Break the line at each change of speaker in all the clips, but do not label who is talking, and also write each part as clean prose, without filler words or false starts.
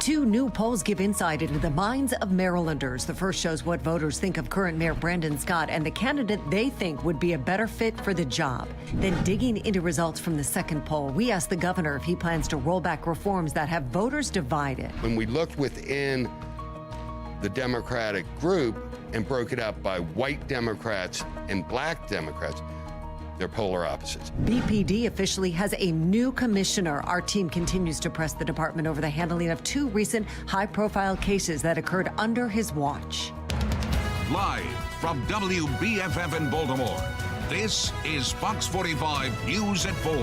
Two new polls give insight into the minds of Marylanders. The first shows what voters think of current Mayor Brandon Scott and the candidate they think would be a better fit for the job. Then digging into results from the second poll, we asked the governor if he plans to roll back reforms that have voters divided.
When we looked within the Democratic group and broke it up by white Democrats and black Democrats, they're polar opposites.
BPD officially has a new commissioner. Our team continues to press the department over the handling of two recent high-profile cases that occurred under his watch.
Live from WBFF in Baltimore, this is Fox 45 News at 4.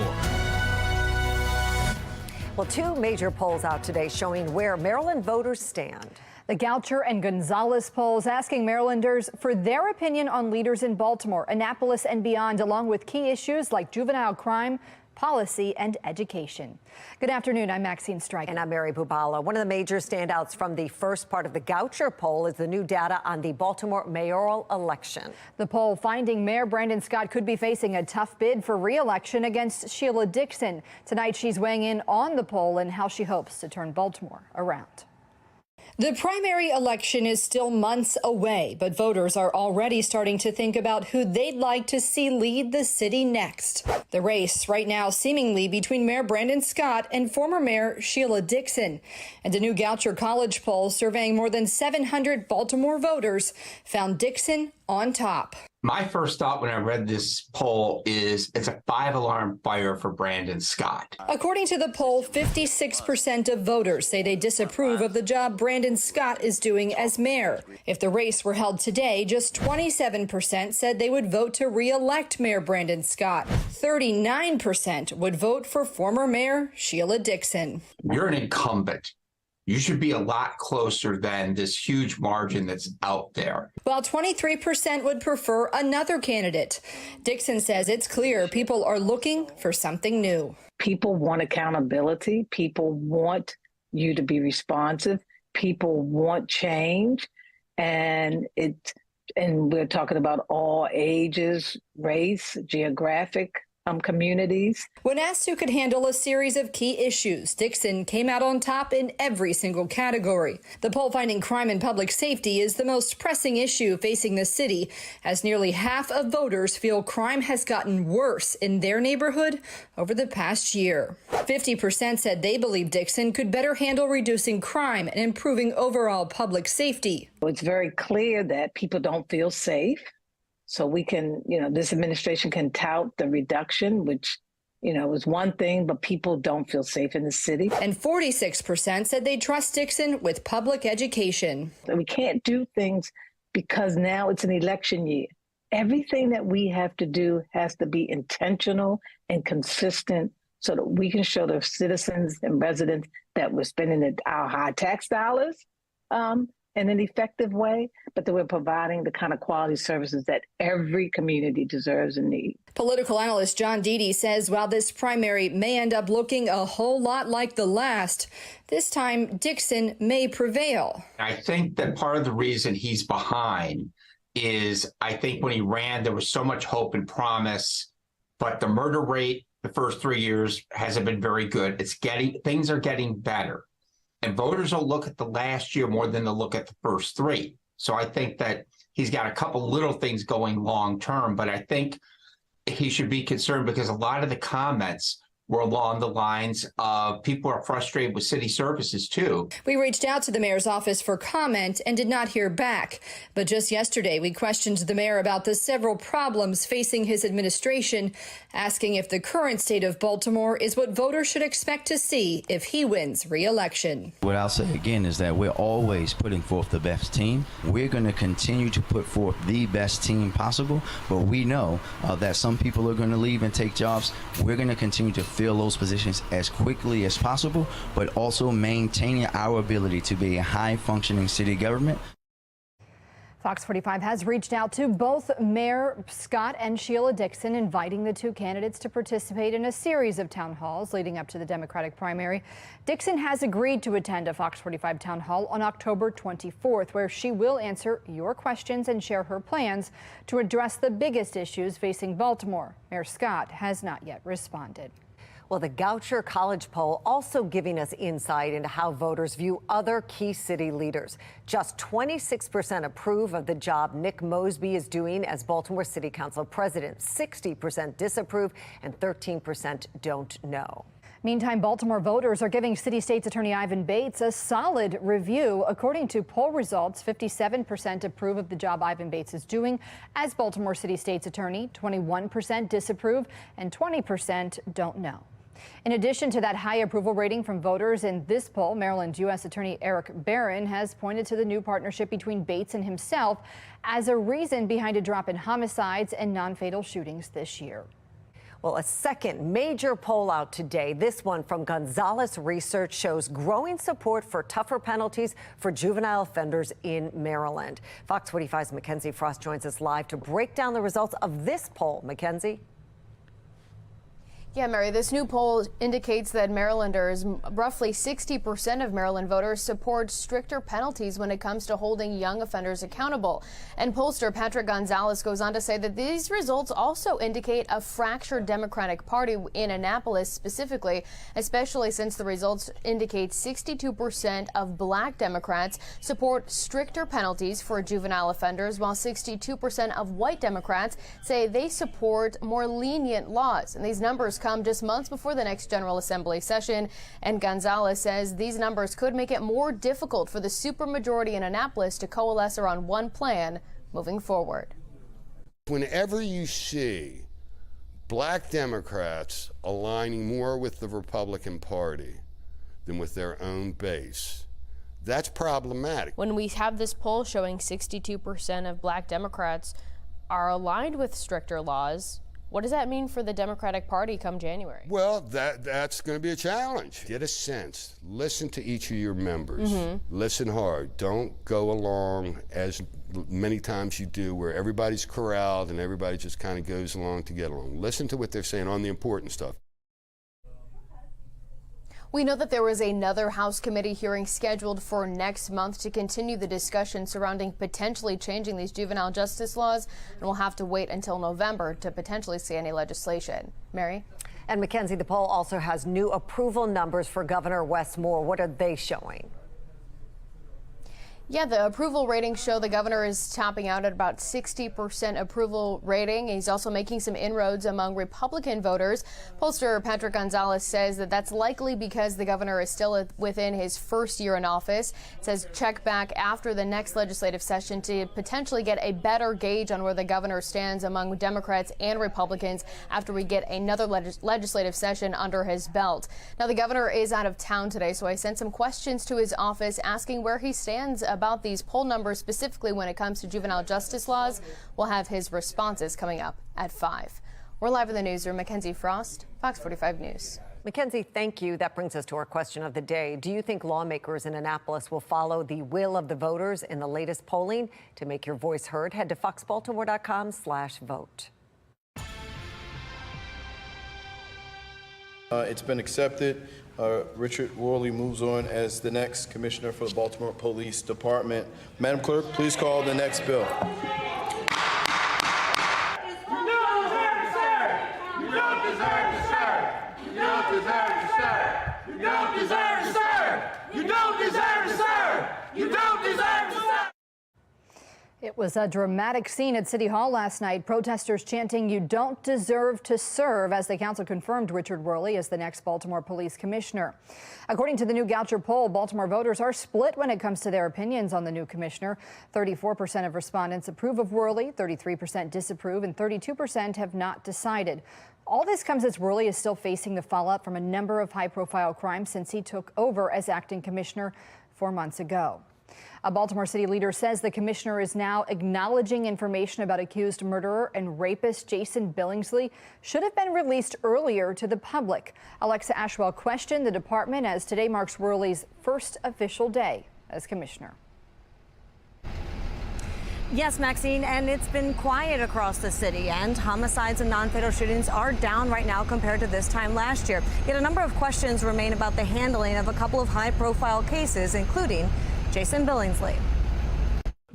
Well, two major polls out today showing where Maryland voters stand.
The Goucher and Gonzalez polls asking Marylanders for their opinion on leaders in Baltimore, Annapolis, and beyond, along with key issues like juvenile crime, policy, and education. Good afternoon. I'm Maxine Stryker.
And I'm Mary Bubala. One of the major standouts from the first part of the Goucher poll is the new data on the Baltimore mayoral election.
The poll finding Mayor Brandon Scott could be facing a tough bid for re-election against Sheila Dixon. Tonight, she's weighing in on the poll and how she hopes to turn Baltimore around. The primary election is still months away, but voters are already starting to think about who they'd like to see lead the city next. The race right now seemingly between Mayor Brandon Scott and former Mayor Sheila Dixon. And a new Goucher College poll surveying more than 700 Baltimore voters found Dixon on top.
My first thought when I read this poll is it's a 5-alarm fire for Brandon Scott.
According to the poll, 56% of voters say they disapprove of the job Brandon Scott is doing as mayor. If the race were held today, just 27% said they would vote to re-elect Mayor Brandon Scott. 39% would vote for former Mayor Sheila Dixon.
You're an incumbent. You should be a lot closer than this huge margin that's out there.
While 23% would prefer another candidate. Dixon says it's clear people are looking for something new.
People want accountability. People want you to be responsive. People want change. And we're talking about all ages, race, geographic communities.
When asked who could handle a series of key issues, Dixon came out on top in every single category. The poll finding crime and public safety is the most pressing issue facing the city, as nearly half of voters feel crime has gotten worse in their neighborhood over the past year. 50% said they believe Dixon could better handle reducing crime and improving overall public safety.
It's very clear that people don't feel safe. So we can, this administration can tout the reduction, which, is one thing, but people don't feel safe in the city.
And 46% said they trust Dixon with public education.
We can't do things because now it's an election year. Everything that we have to do has to be intentional and consistent so that we can show the citizens and residents that we're spending our high tax dollars in an effective way, but that we're providing the kind of quality services that every community deserves and needs.
Political analyst John Deedy says while this primary may end up looking a whole lot like the last, this time Dixon may prevail.
I think that part of the reason he's behind is I think when he ran, there was so much hope and promise, but the murder rate the first 3 years hasn't been very good. Things are getting better. And voters will look at the last year more than they'll look at the first 3. So I think that he's got a couple little things going long term, but I think he should be concerned because a lot of the comments were along the lines of people are frustrated with city services, too.
We reached out to the mayor's office for comment and did not hear back. But just yesterday, we questioned the mayor about the several problems facing his administration, asking if the current state of Baltimore is what voters should expect to see if he wins re-election.
What I'll say again is that we're always putting forth the best team. We're going to continue to put forth the best team possible, but we know that some people are going to leave and take jobs. We're going to continue to fill those positions as quickly as possible, but also maintaining our ability to be a high-functioning city government.
Fox 45 has reached out to both Mayor Scott and Sheila Dixon, inviting the two candidates to participate in a series of town halls leading up to the Democratic primary. Dixon has agreed to attend a Fox 45 town hall on October 24th, where she will answer your questions and share her plans to address the biggest issues facing Baltimore. Mayor Scott has not yet responded.
Well, the Goucher College poll also giving us insight into how voters view other key city leaders. Just 26% approve of the job Nick Mosby is doing as Baltimore City Council president. 60% disapprove and 13% don't know.
Meantime, Baltimore voters are giving City State's Attorney Ivan Bates a solid review. According to poll results, 57% approve of the job Ivan Bates is doing as Baltimore City State's Attorney, 21% disapprove, and 20% don't know. In addition to that high approval rating from voters in this poll, Maryland's U.S. Attorney Eric Barron has pointed to the new partnership between Bates and himself as a reason behind a drop in homicides and non-fatal shootings this year.
Well, a second major poll out today. This one from Gonzalez Research shows growing support for tougher penalties for juvenile offenders in Maryland. Fox 45's Mackenzie Frost joins us live to break down the results of this poll. Mackenzie?
Yeah, Mary, this new poll indicates that Marylanders, roughly 60% of Maryland voters, support stricter penalties when it comes to holding young offenders accountable. And pollster Patrick Gonzalez goes on to say that these results also indicate a fractured Democratic Party in Annapolis specifically, especially since the results indicate 62% of Black Democrats support stricter penalties for juvenile offenders, while 62% of white Democrats say they support more lenient laws. And these numbers come just months before the next General Assembly session, and Gonzalez says these numbers could make it more difficult for the supermajority in Annapolis to coalesce around one plan moving forward.
Whenever you see Black Democrats aligning more with the Republican Party than with their own base, that's problematic.
When we have this poll showing 62% of Black Democrats are aligned with stricter laws, what does that mean for the Democratic Party come January?
Well, that's going to be a challenge. Get a sense. Listen to each of your members. Listen hard. Don't go along as many times you do where everybody's corralled and everybody just kind of goes along to get along. Listen to what they're saying on the important stuff.
We know that there was another House committee hearing scheduled for next month to continue the discussion surrounding potentially changing these juvenile justice laws, and we'll have to wait until November to potentially see any legislation. Mary?
And Mackenzie, the poll also has new approval numbers for Governor Wes Moore. What are they showing?
Yeah, the approval ratings show the governor is topping out at about 60% approval rating. He's also making some inroads among Republican voters. Pollster Patrick Gonzalez says that that's likely because the governor is still within his first year in office. It says check back after the next legislative session to potentially get a better gauge on where the governor stands among Democrats and Republicans after we get another legislative session under his belt. Now, the governor is out of town today, so I sent some questions to his office asking where he stands about these poll numbers, specifically when it comes to juvenile justice laws. We'll have his responses coming up at 5. We're live in the newsroom. Mackenzie Frost, Fox 45 News.
Mackenzie, thank you. That brings us to our question of the day. Do you think lawmakers in Annapolis will follow the will of the voters in the latest polling? To make your voice heard, head to foxbaltimore.com/vote.
It's been accepted. Richard Worley moves on as the next commissioner for the Baltimore Police Department. Madam Clerk, please call the next bill.
It was a dramatic scene at City Hall last night. Protesters chanting, "You don't deserve to serve," as the council confirmed Richard Worley as the next Baltimore Police Commissioner. According to the new Goucher poll, Baltimore voters are split when it comes to their opinions on the new commissioner. 34% of respondents approve of Worley, 33% disapprove, and 32% have not decided. All this comes as Worley is still facing the fallout from a number of high-profile crimes since he took over as acting commissioner 4 months ago. A Baltimore City leader says the commissioner is now acknowledging information about accused murderer and rapist Jason Billingsley should have been released earlier to the public. Alexa Ashwell questioned the department as today marks Worley's first official day as commissioner.
Yes, Maxine, and it's been quiet across the city, and homicides and non-fatal shootings are down right now compared to this time last year. Yet a number of questions remain about the handling of a couple of high-profile cases, including Jason Billingsley.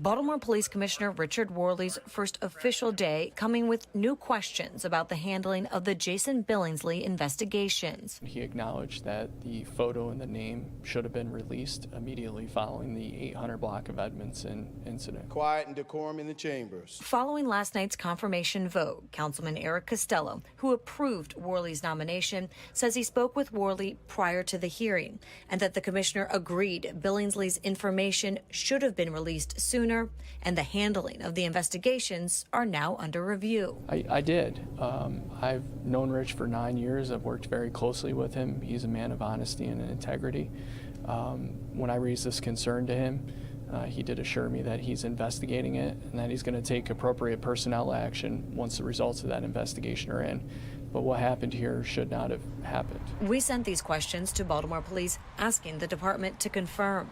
Baltimore Police Commissioner Richard Worley's first official day coming with new questions about the handling of the Jason Billingsley investigations.
He acknowledged that the photo and the name should have been released immediately following the 800 block of Edmondson incident.
Quiet and decorum in the chambers.
Following last night's confirmation vote, Councilman Eric Costello, who approved Worley's nomination, says he spoke with Worley prior to the hearing and that the commissioner agreed Billingsley's information should have been released sooner and the handling of the investigations are now under review.
I did. I've known Rich for 9 years. I've worked very closely with him. He's a man of honesty and integrity. When I raised this concern to him, he did assure me that he's investigating it and that he's going to take appropriate personnel action once the results of that investigation are in. But what happened here should not have happened.
We sent these questions to Baltimore police, asking the department to confirm.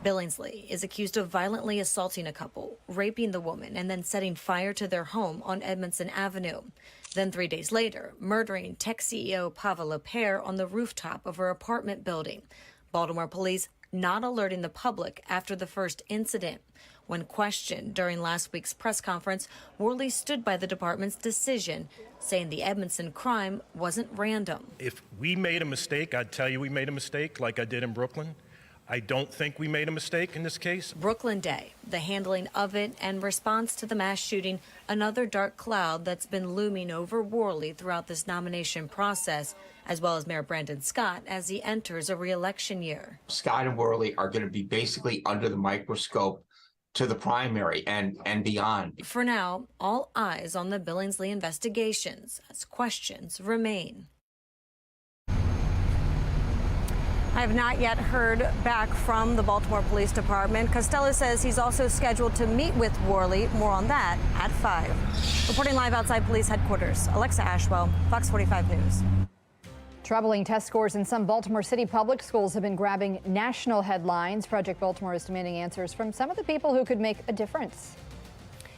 Billingsley is accused of violently assaulting a couple, raping the woman, and then setting fire to their home on Edmondson Avenue. Then 3 days later, murdering tech CEO Pavel Lepere on the rooftop of her apartment building. Baltimore police not alerting the public after the first incident. When questioned during last week's press conference, Worley stood by the department's decision, saying the Edmondson crime wasn't random.
If we made a mistake, I'd tell you we made a mistake like I did in Brooklyn. I don't think we made a mistake in this case.
Brooklyn Day, the handling of it and response to the mass shooting, another dark cloud that's been looming over Worley throughout this nomination process, as well as Mayor Brandon Scott as he enters a re-election year.
Scott and Worley are going to be basically under the microscope to the primary and beyond.
For now, all eyes on the Billingsley investigations as questions remain. I have not yet heard back from the Baltimore Police Department. Costello says he's also scheduled to meet with Worley. More on that at 5. Reporting live outside police headquarters, Alexa Ashwell, Fox 45 News.
Troubling test scores in some Baltimore City public schools have been grabbing national headlines. Project Baltimore is demanding answers from some of the people who could make a difference.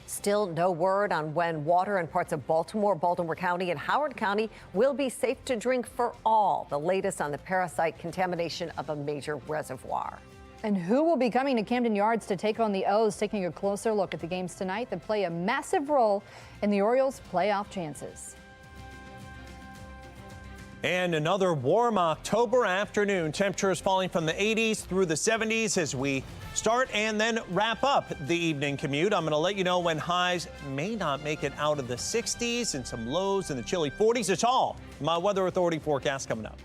Still no word on when water in parts of Baltimore, Baltimore County, and Howard County will be safe to drink for all. The latest on the parasite contamination of a major reservoir.
And who will be coming to Camden Yards to take on the O's? Taking a closer look at the games tonight that play a massive role in the Orioles' playoff chances.
And another warm October afternoon. Temperatures falling from the 80s through the 70s as we start and then wrap up the evening commute. I'm going to let you know when highs may not make it out of the 60s and some lows in the chilly 40s. It's all my Weather Authority forecast coming up.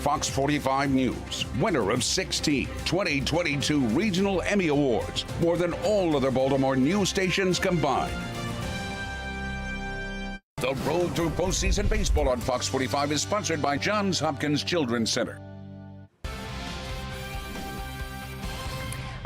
Fox 45 News, winner of 16 2022 Regional Emmy Awards, more than all other Baltimore news stations combined. The road to postseason baseball on Fox 45 is sponsored by Johns Hopkins Children's Center.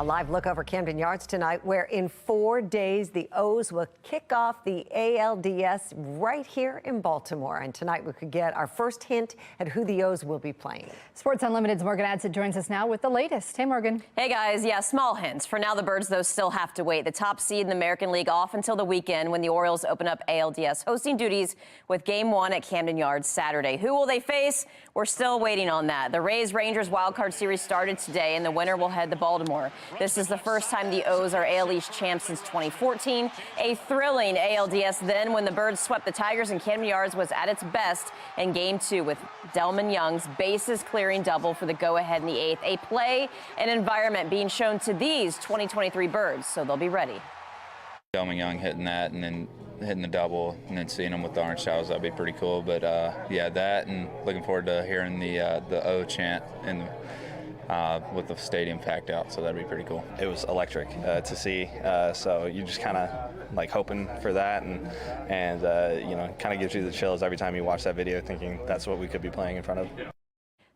A live look over Camden Yards tonight, where in 4 days the O's will kick off the ALDS right here in Baltimore. And tonight we could get our first hint at who the O's will be playing.
Sports Unlimited's Morgan Adsit joins us now with the latest. Hey, Morgan.
Hey, guys. Yeah, small hints. For now, the Birds, though, still have to wait. The top seed in the American League off until the weekend when the Orioles open up ALDS hosting duties with Game 1 at Camden Yards Saturday. Who will they face? We're still waiting on that. The Rays-Rangers wildcard series started today, and the winner will head to Baltimore. This is the first time the O's are AL East champs since 2014. A thrilling ALDS then when the Birds swept the Tigers, and Camden Yards was at its best in Game 2 with Delman Young's bases-clearing double for the go-ahead in the 8th. A play and environment being shown to these 2023 Birds, so they'll be ready.
Delman Young hitting that and then hitting the double and then seeing them with the orange towels, that'd be pretty cool. But yeah, that, and looking forward to hearing the O chant and with the stadium packed out, so that'd be pretty cool.
It was electric to see, so you just kind of like hoping for that, and you know, kind of gives you the chills every time you watch that video, thinking that's what we could be playing in front of.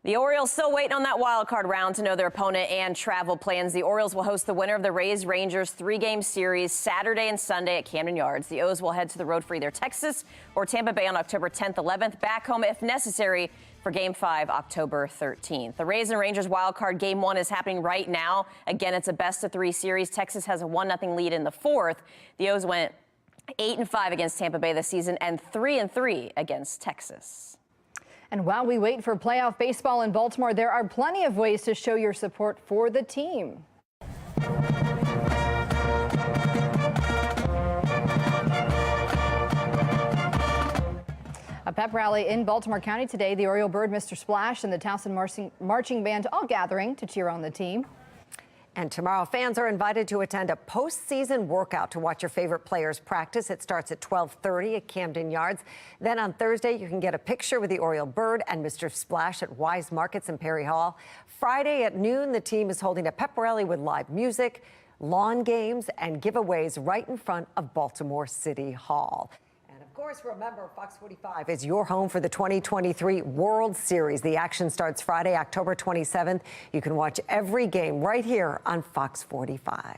The Orioles still waiting on that wild card round to know their opponent and travel plans. The Orioles will host the winner of the Rays-Rangers 3-game series Saturday and Sunday at Camden Yards. The O's will head to the road for either Texas or Tampa Bay on October 10th, 11th, back home if necessary for Game 5 October 13th. The Rays and Rangers wild card Game 1 is happening right now. Again, it's a best-of-3 series. Texas has a 1-0 lead in the 4th. The O's went 8-5 against Tampa Bay this season and 3-3 against Texas.
And while we wait for playoff baseball in Baltimore, there are plenty of ways to show your support for the team. A pep rally in Baltimore County today. The Oriole Bird, Mr. Splash, and the Towson Marching Band all gathering to cheer on the team.
And tomorrow, fans are invited to attend a postseason workout to watch your favorite players practice. It starts at 12:30 at Camden Yards. Then on Thursday, you can get a picture with the Oriole Bird and Mr. Splash at Wise Markets in Perry Hall. Friday at noon, the team is holding a pep rally with live music, lawn games, and giveaways right in front of Baltimore City Hall. Of course, remember, Fox 45 is your home for the 2023 World Series. The action starts Friday, October 27th. You can watch every game right here on Fox 45.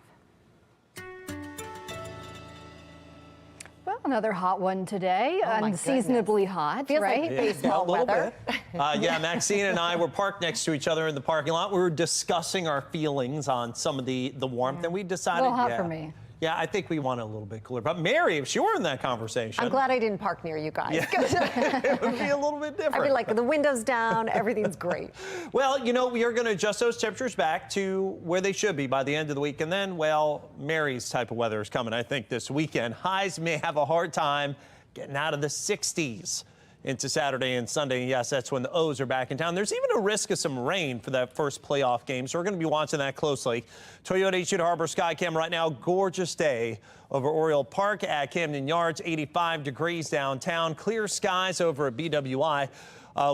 Well, another hot one today, unseasonably hot,
feels
right?
Like baseball weather.
Yeah, Maxine and I were parked next to each other in the parking lot. We were discussing our feelings on some of the warmth, and we decided,
a little hot for me.
Yeah, I think we want it a little bit cooler. But Mary, if you were in that conversation.
I'm glad I didn't park near you guys.
Yeah. It would be a little bit different.
I'd be like, the windows down, everything's great.
Well, you know, we are going to adjust those temperatures back to where they should be by the end of the week. And then, well, Mary's type of weather is coming, I think, this weekend. Highs may have a hard time getting out of the 60s into Saturday and Sunday. Yes, that's when the O's are back in town. There's even a risk of some rain for that first playoff game, so we're going to be watching that closely. Toyota Eastern Harbor Skycam right now, gorgeous day over Oriole Park at Camden Yards, 85 degrees downtown, clear skies over at BWI.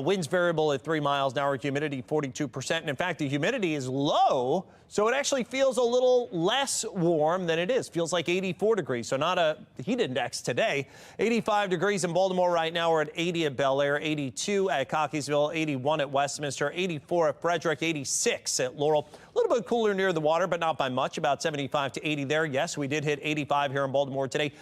Winds variable at 3 miles an hour, humidity 42%. And in fact, the humidity is low, so it actually feels a little less warm than it is. Feels like 84 degrees, so not a heat index today. 85 degrees in Baltimore right now. We're at 80 at Bel Air, 82 at Cockeysville, 81 at Westminster, 84 at Frederick, 86 at Laurel. A little bit cooler near the water, but not by much, about 75 to 80 there. Yes, we did hit 85 here in Baltimore today.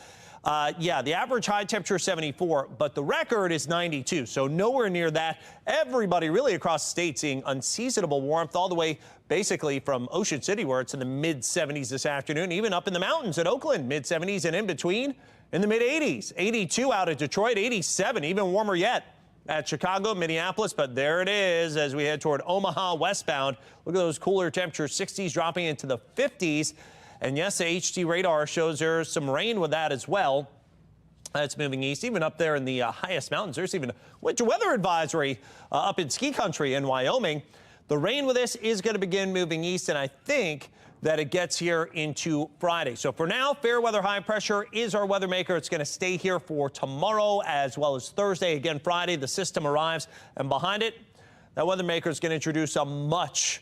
Yeah, the average high temperature is 74, but the record is 92, so nowhere near that. Everybody really across the state seeing unseasonable warmth all the way basically from Ocean City, where it's in the mid-70s this afternoon, even up in the mountains at Oakland, mid-70s, and in between in the mid-80s. 82 out at Detroit, 87, even warmer yet at Chicago, Minneapolis, but there it is as we head toward Omaha westbound. Look at those cooler temperatures, 60s dropping into the 50s. And yes, the HD radar shows there's some rain with that as well. That's moving east, even up there in the highest mountains. There's even a winter weather advisory up in ski country in Wyoming. The rain with this is going to begin moving east, and I think that it gets here into Friday. So for now, fair weather high pressure is our weather maker. It's going to stay here for tomorrow as well as Thursday. Again, Friday, the system arrives, and behind it, That weather maker is going to introduce a much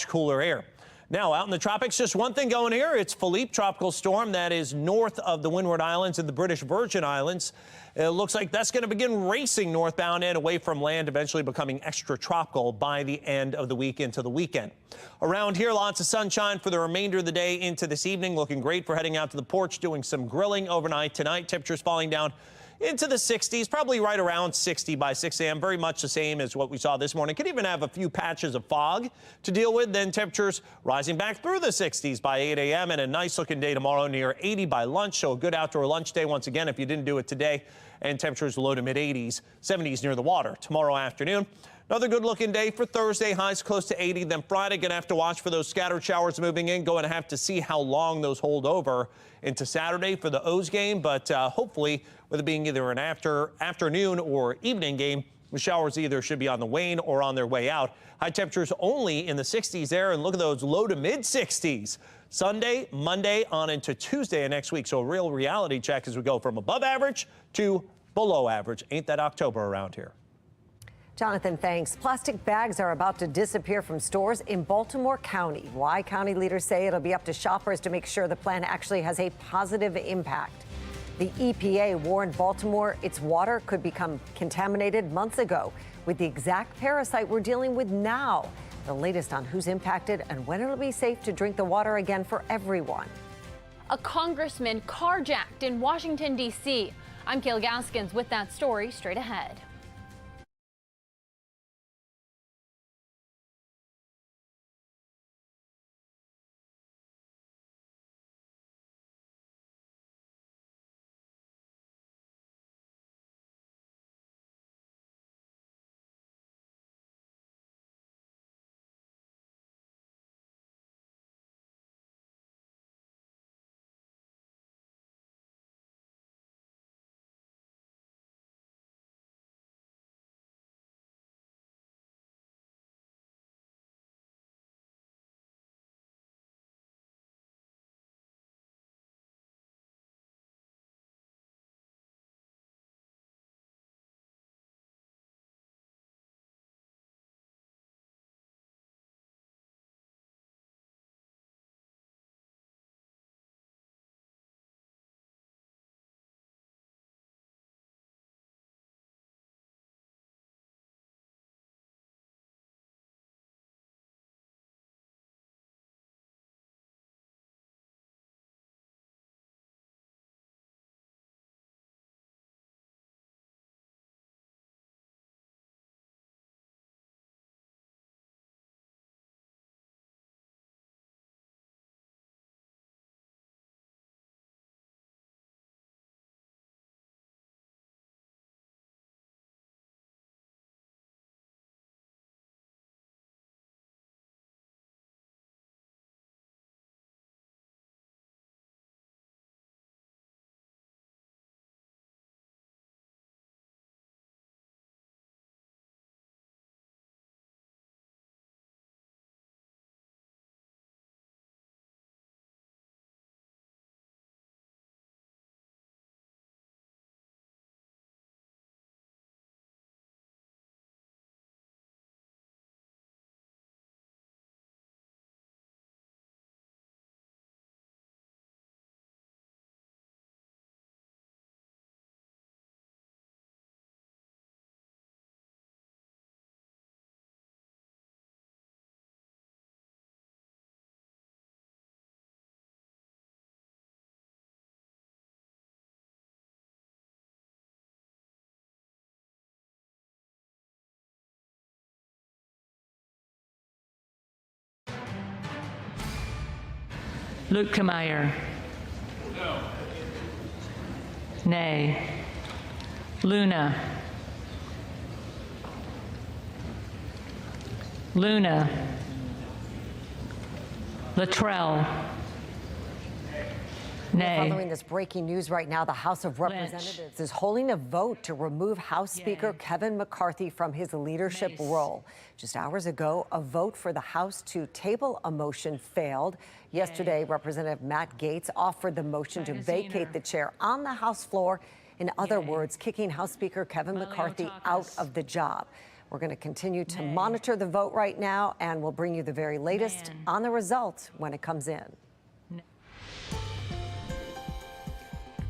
cooler air. Now, out in the tropics, just one thing going here. It's Philippe tropical storm that is north of the Windward Islands and the British Virgin Islands. It looks like that's going to begin racing northbound and away from land, eventually becoming extratropical by the end of the week into the weekend. Around here, lots of sunshine for the remainder of the day into this evening. Looking great for heading out to the porch, doing some grilling overnight tonight. Temperatures falling down into the 60s, probably right around 60 by 6 a.m. Very much the same as what we saw this morning. Could even have a few patches of fog to deal with. Then temperatures rising back through the 60s by 8 a.m. and a nice looking day tomorrow near 80 by lunch. So a good outdoor lunch day once again if you didn't do it today. And temperatures low to mid 80s, 70s near the water tomorrow afternoon. Another good looking day for Thursday, highs close to 80. Then Friday, going to have to watch for those scattered showers moving in. Going to have to see how long those hold over into Saturday for the O's game. But hopefully, with it being either an afternoon or evening game, the showers either should be on the wane or on their way out. High temperatures only in the 60s there. And look at those low to mid 60s. Sunday, Monday on into Tuesday of next week. So a real reality check as we go from above average to below average. Ain't that October around here?
Jonathan, thanks. Plastic bags are about to disappear from stores in Baltimore County. Why? County leaders say it'll be up to shoppers to make sure the plan actually has a positive impact. The EPA warned Baltimore its water could become contaminated months ago with the exact parasite we're dealing with now. The latest on who's impacted and when it'll be safe to drink the water again for everyone.
A congressman carjacked in Washington, D.C. I'm Kayla Gaskins with that story straight ahead.
Luke Kameyer. No. Nay. Luna. Luna. Latrell. Nay.
Following this breaking news right now, the House of Representatives is holding a vote to remove House Speaker Kevin McCarthy from his leadership role. Just hours ago, a vote for the House to table a motion failed. Yesterday, Representative Matt Gaetz offered the motion to vacate the chair on the House floor. In other words, kicking House Speaker Kevin McCarthy out of the job. We're going to continue to monitor the vote right now, and we'll bring you the very latest on the results when it comes in.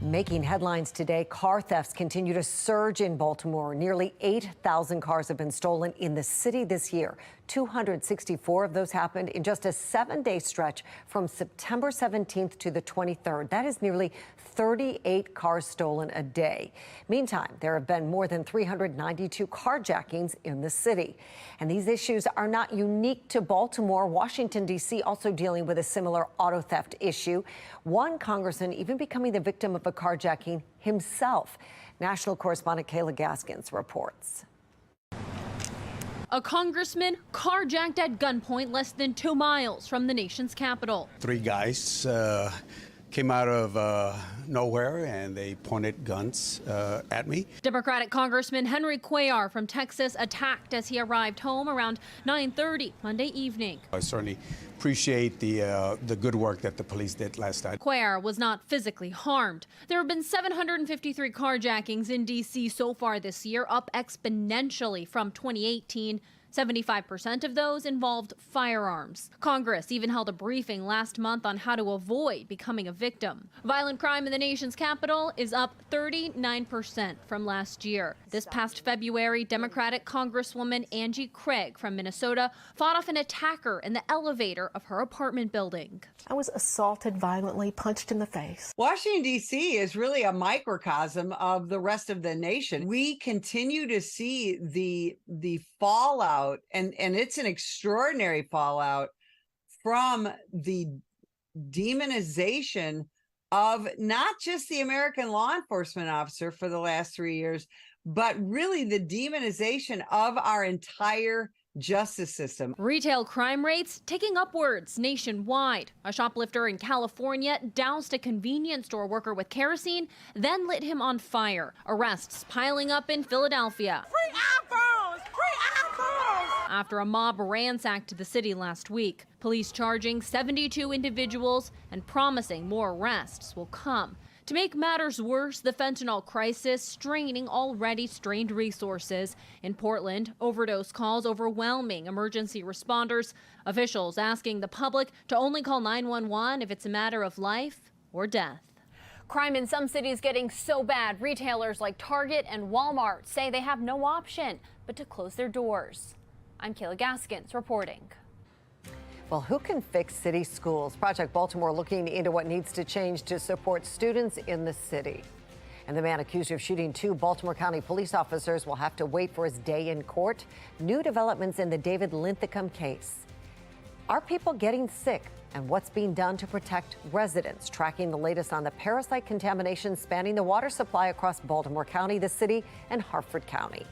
Making headlines today, car thefts continue to surge in Baltimore. Nearly 8,000 cars have been stolen in the city this year. 264 of those happened in just a 7-day stretch from September 17th to the 23rd. That is nearly 38 cars stolen a day. Meantime, there have been more than 392 carjackings in the city. And these issues are not unique to Baltimore. Washington, D.C. also dealing with a similar auto theft issue. One congressman even becoming the victim of a carjacking himself. National correspondent Kayla Gaskins reports.
A congressman carjacked at gunpoint less than 2 miles from the nation's capital.
3 guys came out of nowhere and they pointed guns at me.
Democratic Congressman Henry Cuellar from Texas attacked as he arrived home around 9:30 Monday evening.
I certainly appreciate the good work that the police did last night.
Cuellar was not physically harmed. There have been 753 carjackings in D.C. so far this year, up exponentially from 2018. 75% of those involved firearms. Congress even held a briefing last month on how to avoid becoming a victim. Violent crime in the nation's capital is up 39% from last year. This past February, Democratic Congresswoman Angie Craig from Minnesota fought off an attacker in the elevator of her apartment building.
I was assaulted violently, punched in the face.
Washington, D.C. is really a microcosm of the rest of the nation. We continue to see the fallout, and it's an extraordinary fallout from the demonization of not just the American law enforcement officer for the last 3 years, but really the demonization of our entire justice system.
Retail crime rates ticking upwards nationwide. A shoplifter in California doused a convenience store worker with kerosene, then lit him on fire. Arrests piling up in Philadelphia.
Free iPhones! Free iPhones!
After a mob ransacked the city last week, police charging 72 individuals and promising more arrests will come. To make matters worse, the fentanyl crisis straining already strained resources. In Portland, overdose calls overwhelming emergency responders. Officials asking the public to only call 911 if it's a matter of life or death. Crime in some cities getting so bad, retailers like Target and Walmart say they have no option but to close their doors. I'm Kayla Gaskins reporting.
Well, who can fix city schools? Project Baltimore looking into what needs to change to support students in the city. And the man accused of shooting 2 Baltimore County police officers will have to wait for his day in court. New developments in the David Linthicum case. Are people getting sick? And what's being done to protect residents? Tracking the latest on the parasite contamination spanning the water supply across Baltimore County, the city, and Harford County.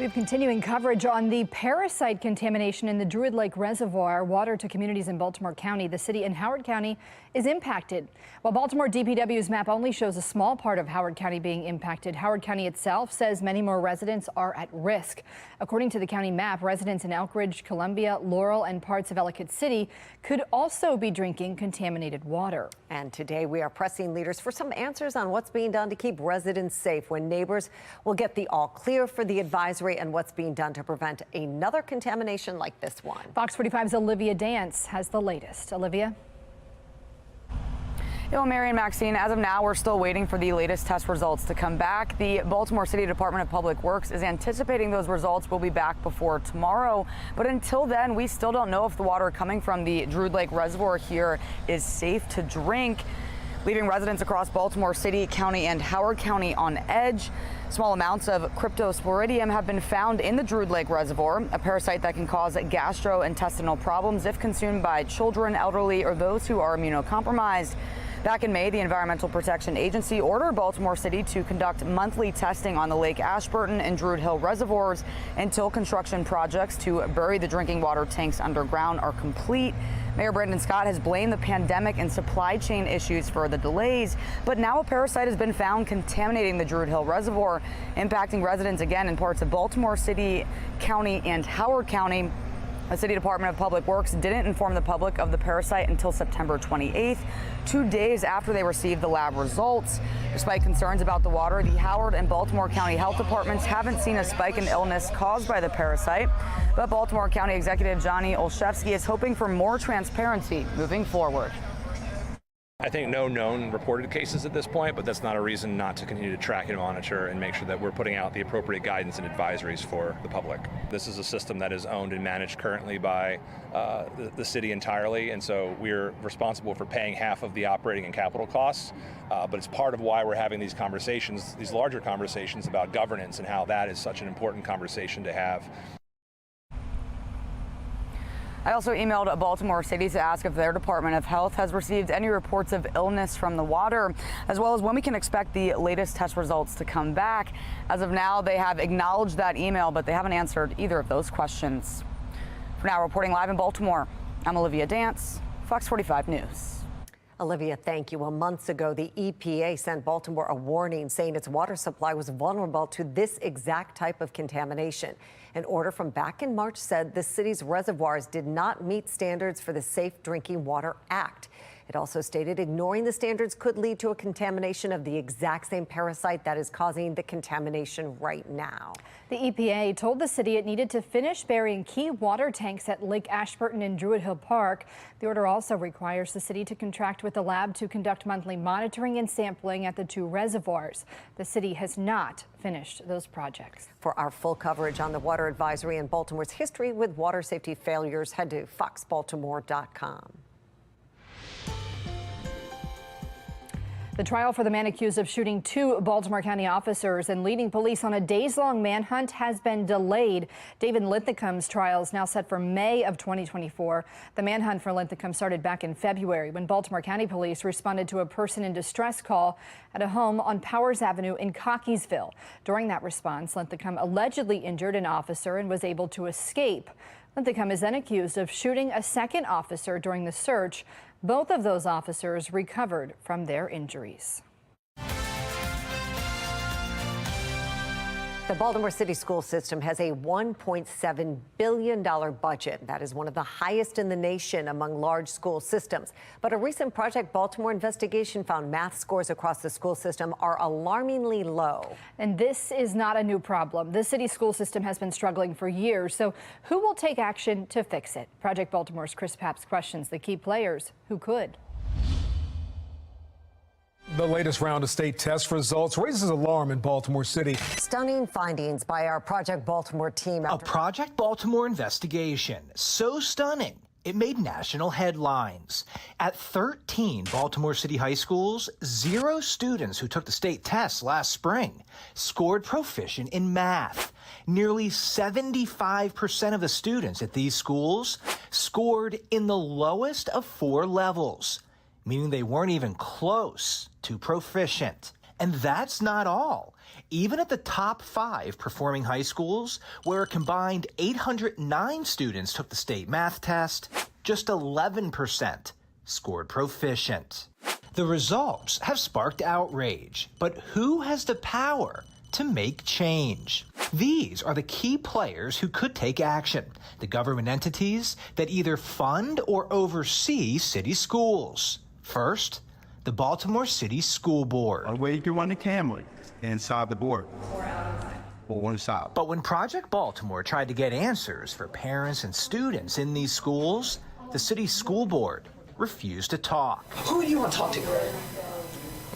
We have continuing coverage on the parasite contamination in the Druid Lake Reservoir. Water to communities in Baltimore County, the city and Howard County is impacted. While Baltimore DPW's map only shows a small part of Howard County being impacted, Howard County itself says many more residents are at risk. According to the county map, residents in Elkridge, Columbia, Laurel, and parts of Ellicott City could also be drinking contaminated water.
And today we are pressing leaders for some answers on what's being done to keep residents safe when neighbors will get the all clear for the advisory and what's being done to prevent another contamination like this one. Fox 45's Olivia Dance has the latest. Olivia?
Well, Mary and Maxine, as of now, we're still waiting for the latest test results to come back. The Baltimore City Department of Public Works is anticipating those results will be back before tomorrow. But until then, we still don't know if the water coming from the Druid Lake Reservoir here is safe to drink, leaving residents across Baltimore City, County, and Howard County on edge. Small amounts of cryptosporidium have been found in the Druid Lake Reservoir, a parasite that can cause gastrointestinal problems if consumed by children, elderly, or those who are immunocompromised. Back in May, the Environmental Protection Agency ordered Baltimore City to conduct monthly testing on the Lake Ashburton and Druid Hill reservoirs until construction projects to bury the drinking water tanks underground are complete. Mayor Brandon Scott has blamed the pandemic and supply chain issues for the delays, but now a parasite has been found contaminating the Druid Hill Reservoir, impacting residents again in parts of Baltimore City, County, and Howard County. The City Department of Public Works didn't inform the public of the parasite until September 28th, 2 days after they received the lab results. Despite concerns about the water, the Howard and Baltimore County Health Departments haven't seen a spike in illness caused by the parasite. But Baltimore County Executive Johnny Olszewski is hoping for more transparency moving forward.
I think no known reported cases at this point, but that's not a reason not to continue to track and monitor and make sure that we're putting out the appropriate guidance and advisories for the public. This is a system that is owned and managed currently by the city entirely, and so we're responsible for paying half of the operating and capital costs, but it's part of why we're having these conversations, these larger conversations about governance and how that is such an important conversation to have.
I also emailed Baltimore City to ask if their Department of Health has received any reports of illness from the water, as well as when we can expect the latest test results to come back. As of now, they have acknowledged that email, but they haven't answered either of those questions. For now, reporting live in Baltimore, I'm Olivia Dance, Fox 45 News.
Olivia, thank you. Well, months ago, the EPA sent Baltimore a warning saying its water supply was vulnerable to this exact type of contamination. An order from back in March said the city's reservoirs did not meet standards for the Safe Drinking Water Act. It also stated ignoring the standards could lead to a contamination of the exact same parasite that is causing the contamination right now.
The EPA told the city it needed to finish burying key water tanks at Lake Ashburton and Druid Hill Park. The order also requires the city to contract with the lab to conduct monthly monitoring and sampling at the two reservoirs. The city has not finished those projects.
For our full coverage on the water advisory and Baltimore's history with water safety failures, head to foxbaltimore.com.
The trial for the man accused of shooting two Baltimore County officers and leading police on a days-long manhunt has been delayed. David Linthicum's trial is now set for May of 2024. The manhunt for Linthicum started back in February when Baltimore County Police responded to a person in distress call at a home on Powers Avenue in Cockeysville. During that response, Linthicum allegedly injured an officer and was able to escape. Linthicum is then accused of shooting a second officer during the search. Both of those officers recovered from their injuries.
The Baltimore City school system has a $1.7 billion budget. That is one of the highest in the nation among large school systems. But a recent Project Baltimore investigation found math scores across the school system are alarmingly low.
And this is not a new problem. The city school system has been struggling for years. So who will take action to fix it? Project Baltimore's Chris Papps questions the key players who could.
The latest round of state test results raises alarm in Baltimore City.
Stunning findings by our Project Baltimore team.
A Project Baltimore investigation so stunning it made national headlines. At 13 Baltimore City high schools, 0 students who took the state tests last spring scored proficient in math. Nearly 75% of the students at these schools scored in the lowest of 4 levels, meaning they weren't even close to proficient. And that's not all. Even at the top 5 performing high schools, where a combined 809 students took the state math test, just 11% scored proficient. The results have sparked outrage, but who has the power to make change? These are the key players who could take action, the government entities that either fund or oversee city schools. First, the Baltimore City School Board.
A way to run the camera inside the board. Or one side.
But when Project Baltimore tried to get answers for parents and students in these schools, the city school board refused to talk.
Who do you want to talk to?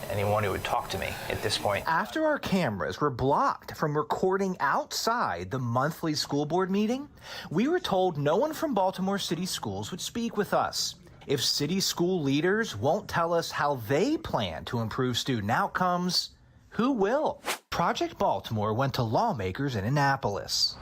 Anyone who would talk to me at this point. After our cameras were blocked from recording outside the monthly school board meeting, we were told no one from Baltimore City Schools would speak with us. If city school leaders won't tell us how they plan to improve student outcomes, who will? Project Baltimore went to lawmakers in Annapolis.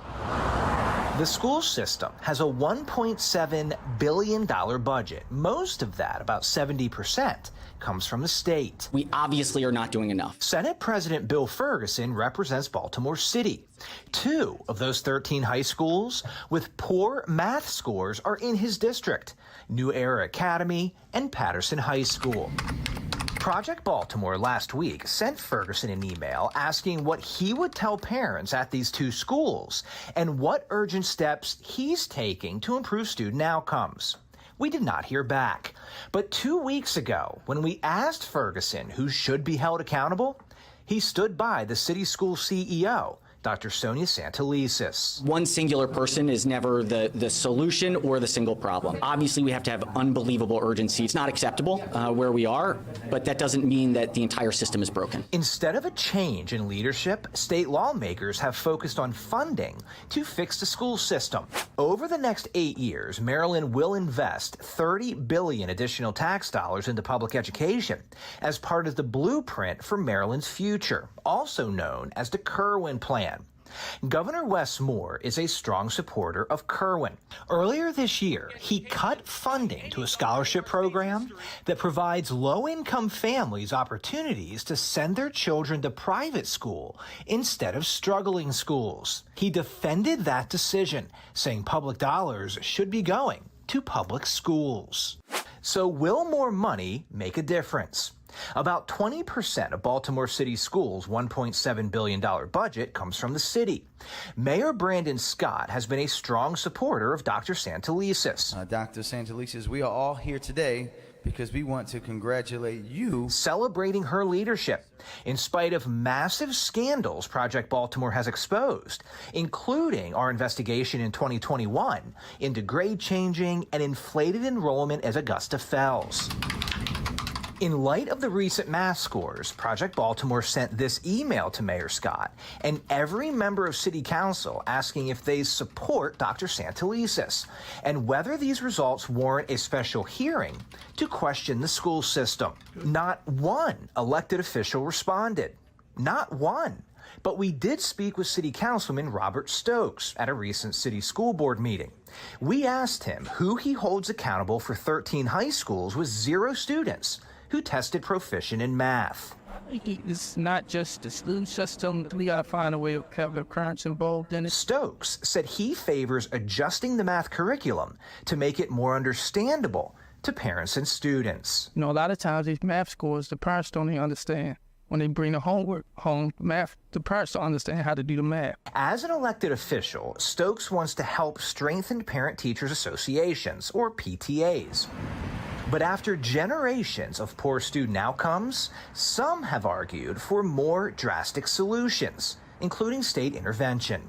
The school system has a $1.7 billion budget. Most of that, about 70%, comes from the state.
We obviously are not doing enough.
Senate President Bill Ferguson represents Baltimore City. 2 of those 13 high schools with poor math scores are in his district, New Era Academy and Patterson High School. Project Baltimore last week sent Ferguson an email asking what he would tell parents at these 2 schools and what urgent steps he's taking to improve student outcomes. We did not hear back. But 2 weeks ago, when we asked Ferguson who should be held accountable, he stood by the city school CEO, Dr. Sonia Santelises.
One singular person is never the solution or the single problem. Obviously, we have to have unbelievable urgency. It's not acceptable where we are, but that doesn't mean that the entire system is broken.
Instead of a change in leadership, state lawmakers have focused on funding to fix the school system. Over the next 8 years, Maryland will invest $30 billion additional tax dollars into public education as part of the blueprint for Maryland's future, also known as the Kirwan Plan. Governor Wes Moore is a strong supporter of Kirwan. Earlier this year, he cut funding to a scholarship program that provides low-income families opportunities to send their children to private school instead of struggling schools. He defended that decision, saying public dollars should be going to public schools. So will more money make a difference? About 20% of Baltimore City Schools' $1.7 billion budget comes from the city. Mayor Brandon Scott has been a strong supporter of Dr. Santelises.
Dr. Santelises, we are all here today because we want to congratulate you.
Celebrating her leadership. In spite of massive scandals Project Baltimore has exposed, including our investigation in 2021 into grade changing and inflated enrollment as Augusta Fells. In light of the recent math scores, Project Baltimore sent this email to Mayor Scott and every member of City Council asking if they support Dr. Santelises and whether these results warrant a special hearing to question the school system. Not one elected official responded. Not one. But we did speak with City Councilman Robert Stokes at a recent City School Board meeting. We asked him who he holds accountable for 13 high schools with 0 students who tested proficient in math.
It's not just the school system. We got to find a way of having parents involved in it.
Stokes said he favors adjusting the math curriculum to make it more understandable to parents and students.
You know, a lot of times these math scores, the parents don't even understand. When they bring the homework home, math, the parents don't understand how to do the math.
As an elected official, Stokes wants to help strengthen parent-teachers associations, or PTAs. But after generations of poor student outcomes, some have argued for more drastic solutions, including state intervention.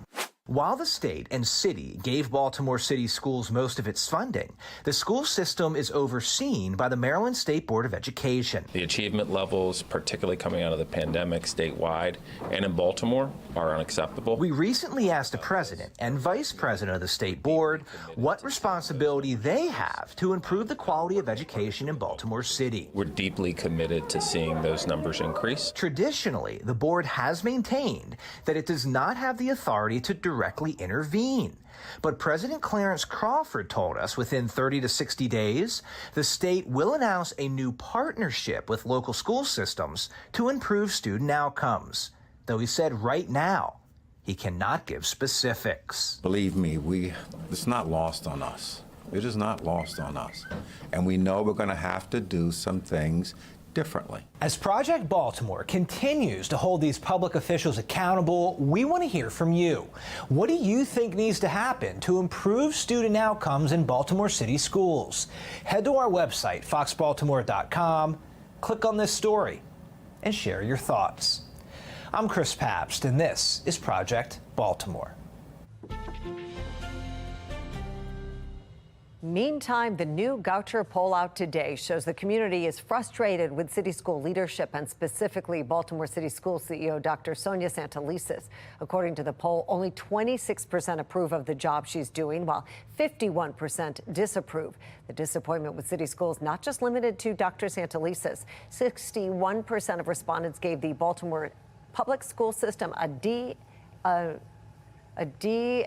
While the state and city gave Baltimore City Schools most of its funding, the school system is overseen by the Maryland State Board of Education.
The achievement levels, particularly coming out of the pandemic statewide and in Baltimore, are unacceptable.
We recently asked the president and vice president of the state board what responsibility they have to improve the quality of education in Baltimore City.
We're deeply committed to seeing those numbers increase.
Traditionally, the board has maintained that it does not have the authority to direct directly intervene. But President Clarence Crawford told us within 30 to 60 days, the state will announce a new partnership with local school systems to improve student outcomes. Though he said right now, he cannot give specifics.
Believe me, it's not lost on us. It is not lost on us. And we know we're going to have to do some things differently.
As Project Baltimore continues to hold these public officials accountable, we want to hear from you. What do you think needs to happen to improve student outcomes in Baltimore City schools? Head to our website, foxbaltimore.com, click on this story, and share your thoughts. I'm Chris Pabst, and this is Project Baltimore.
Meantime, the new Goucher poll out today shows the community is frustrated with city school leadership and specifically Baltimore City School CEO Dr. Sonia Santelises. According to the poll, only 26% approve of the job she's doing, while 51% disapprove. The disappointment with city schools not just limited to Dr. Santelises. 61% of respondents gave the Baltimore public school system a D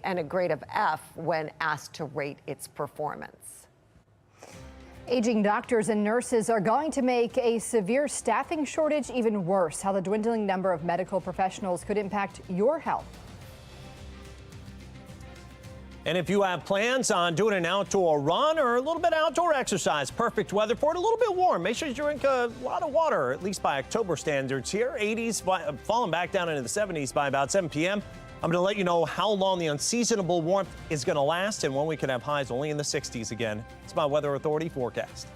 and a grade of F when asked to rate its performance.
Aging doctors and nurses are going to make a severe staffing shortage even worse. How the dwindling number of medical professionals could impact your health.
And if you have plans on doing an outdoor run or a little bit of outdoor exercise, perfect weather for it, a little bit warm. Make sure you drink a lot of water, at least by October standards here. 80s falling back down into the 70s by about 7 p.m. I'm going to let you know how long the unseasonable warmth is going to last and when we can have highs only in the 60s again. It's my Weather Authority forecast.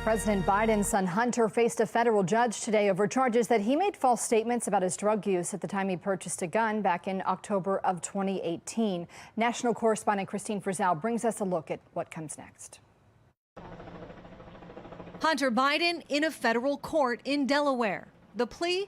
President Biden's son Hunter faced a federal judge today over charges that he made false statements about his drug use at the time he purchased a gun back in October of 2018. National correspondent Christine Frizzell brings us a look at what comes next.
Hunter Biden in a federal court in Delaware. The plea?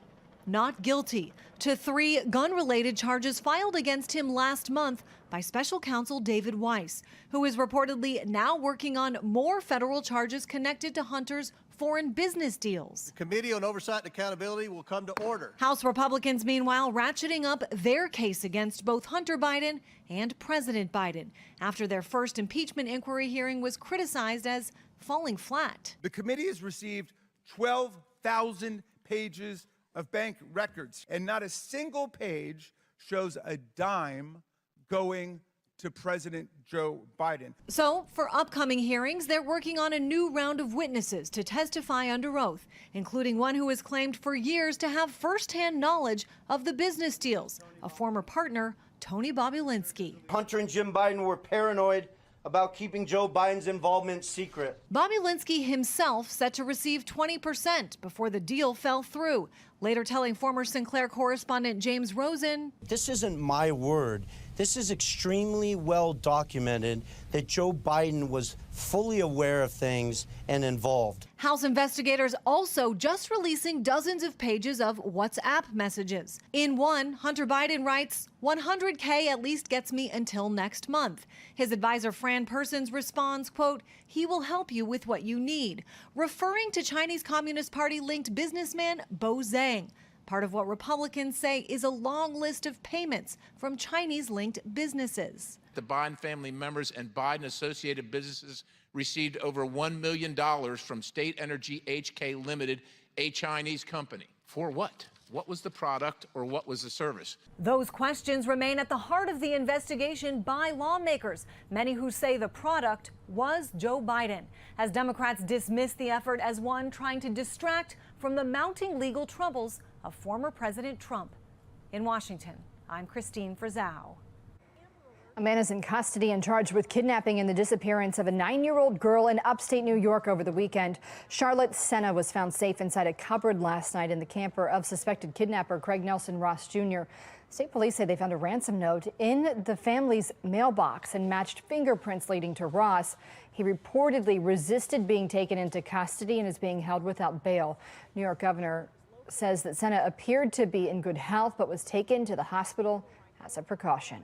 not guilty to 3 gun-related charges filed against him last month by special counsel David Weiss, who is reportedly now working on more federal charges connected to Hunter's foreign business deals.
The Committee on Oversight and Accountability will come to order.
House Republicans, meanwhile, ratcheting up their case against both Hunter Biden and President Biden after their first impeachment inquiry hearing was criticized as falling flat.
The committee has received 12,000 pages of bank records, and not a single page shows a dime going to President Joe Biden.
So, for upcoming hearings, they're working on a new round of witnesses to testify under oath, including one who has claimed for years to have firsthand knowledge of the business deals, a former partner, Tony Bobulinski.
Hunter and Jim Biden were paranoid about keeping Joe Biden's involvement secret.
Bobulinski himself set to receive 20% before the deal fell through, later telling former Sinclair correspondent James Rosen,
"This isn't my word. This is extremely well documented that Joe Biden was fully aware of things and involved."
House investigators also just releasing dozens of pages of WhatsApp messages. In one, Hunter Biden writes, "100K at least gets me until next month." His advisor Fran Persons responds, quote, "He will help you with what you need," referring to Chinese Communist Party-linked businessman Bo Zhang. Part of what Republicans say is a long list of payments from Chinese-linked businesses.
The Biden family members and Biden-associated businesses received over $1 million from State Energy HK Limited, a Chinese company. For what? What was the product or what was the service?
Those questions remain at the heart of the investigation by lawmakers, many who say the product was Joe Biden, as Democrats dismiss the effort as one trying to distract from the mounting legal troubles of former President Trump. In Washington, I'm Christine Frizzau.
A man is in custody and charged with kidnapping and the disappearance of a 9-year-old girl in upstate New York over the weekend. Charlotte Senna was found safe inside a cupboard last night in the camper of suspected kidnapper Craig Nelson Ross Jr. State police say they found a ransom note in the family's mailbox and matched fingerprints leading to Ross. He reportedly resisted being taken into custody and is being held without bail. New York Governor says that Senna appeared to be in good health but was taken to the hospital as a precaution.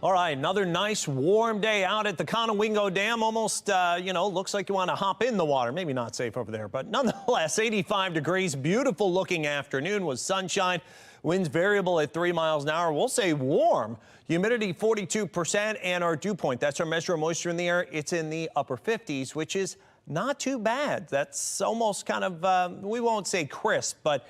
All right, another nice warm day out at the Conowingo Dam. Almost, looks like you want to hop in the water. Maybe not safe over there, but nonetheless, 85 degrees, beautiful looking afternoon with sunshine. Winds variable at 3 miles an hour. We'll say warm. Humidity 42% and our dew point, that's our measure of moisture in the air. It's in the upper 50s, which is not too bad. That's almost kind of, we won't say crisp, but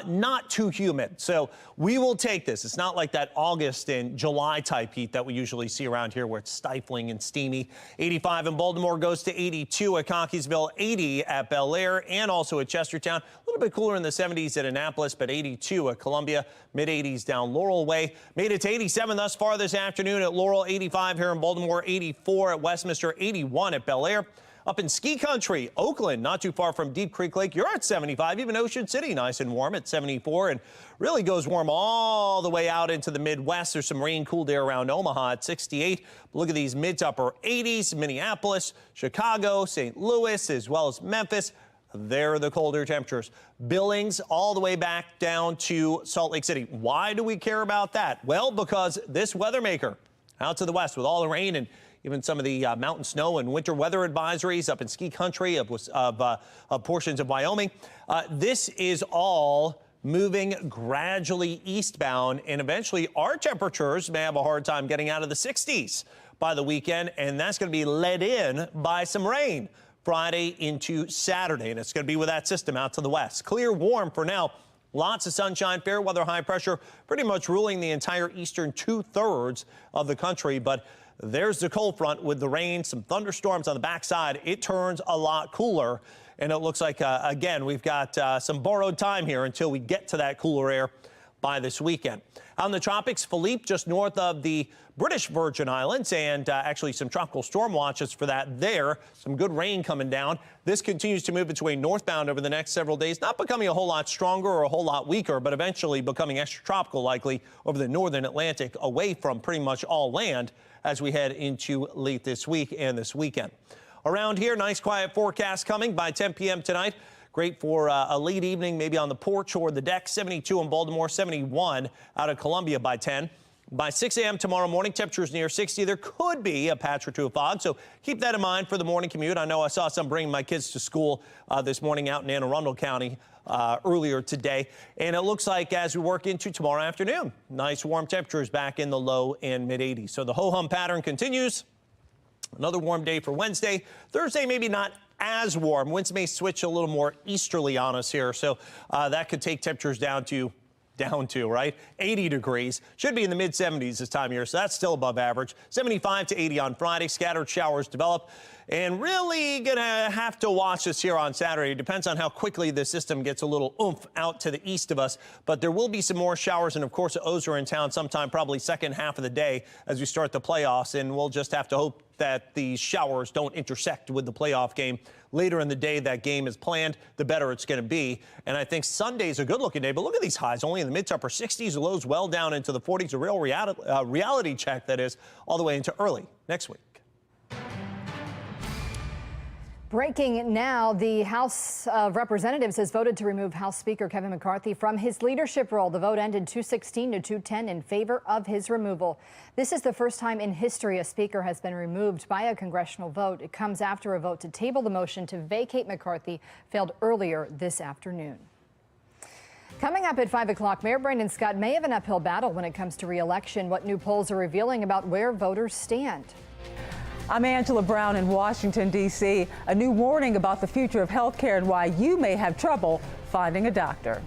not too humid. So we will take this. It's not like that August and July type heat that we usually see around here where it's stifling and steamy. 85 in Baltimore goes to 82 at Cockeysville, 80 at Bel Air, and also at Chestertown. A little bit cooler in the 70s at Annapolis, but 82 at Columbia, mid-80s down Laurel Way. Made it to 87 thus far this afternoon at Laurel, 85 here in Baltimore, 84 at Westminster, 81 at Bel Air. Up in ski country, Oakland, not too far from Deep Creek Lake, you're at 75. Even Ocean City, nice and warm at 74, and really goes warm all the way out into the Midwest. There's some rain, cool day around Omaha at 68. Look at these mid to upper 80s, Minneapolis, Chicago, St. Louis, as well as Memphis. There are the colder temperatures. Billings all the way back down to Salt Lake City. Why do we care about that? Well, because this weather maker out to the west with all the rain and even some of the mountain snow and winter weather advisories up in ski country of portions of Wyoming. This is all moving gradually eastbound, and eventually our temperatures may have a hard time getting out of the 60s by the weekend, and that's going to be led in by some rain Friday into Saturday, and it's going to be with that system out to the west. Clear, warm for now. Lots of sunshine, fair weather, high pressure, pretty much ruling the entire eastern 2/3 of the country, but there's the cold front with the rain, some thunderstorms on the backside. It turns a lot cooler, and it looks like, again, we've got some borrowed time here until we get to that cooler air by this weekend. Out in the tropics, Philippe, just north of the British Virgin Islands, and actually some tropical storm watches for that there. Some good rain coming down. This continues to move its way northbound over the next several days, not becoming a whole lot stronger or a whole lot weaker, but eventually becoming extratropical likely over the northern Atlantic, away from pretty much all land as we head into late this week and this weekend. Around here, nice quiet forecast coming by 10 p.m. tonight. Great for a late evening, maybe on the porch or the deck. 72 in Baltimore, 71 out of Columbia by 10. By 6 a.m. tomorrow morning, temperatures near 60. There could be a patch or two of fog, so keep that in mind for the morning commute. I know I saw some bringing my kids to school this morning out in Anne Arundel County earlier today. And it looks like as we work into tomorrow afternoon, nice warm temperatures back in the low and mid 80s. So the ho-hum pattern continues. Another warm day for Wednesday. Thursday, maybe not as warm. Winds may switch a little more easterly on us here, so that could take temperatures down to right? 80 degrees. Should be in the mid 70s this time of year, so that's still above average. 75 to 80 on Friday. Scattered showers develop. And really going to have to watch this here on Saturday. It depends on how quickly the system gets a little oomph out to the east of us. But there will be some more showers. And, of course, the O's are in town sometime probably second half of the day as we start the playoffs. And we'll just have to hope that these showers don't intersect with the playoff game. Later in the day that game is planned, the better it's going to be. And I think Sunday's a good-looking day. But look at these highs, only in the mid to upper 60s. The lows well down into the 40s. A real reality check, that is, all the way into early next week.
Breaking now, the House of Representatives has voted to remove House Speaker Kevin McCarthy from his leadership role. The vote ended 216 to 210 in favor of his removal. This is the first time in history a speaker has been removed by a congressional vote. It comes after a vote to table the motion to vacate McCarthy failed earlier this afternoon. Coming up at 5 o'clock, Mayor Brandon Scott may have an uphill battle when it comes to re-election. What new polls are revealing about where voters stand.
I'm Angela Brown in Washington, D.C. A new warning about the future of health care and why you may have trouble finding a doctor.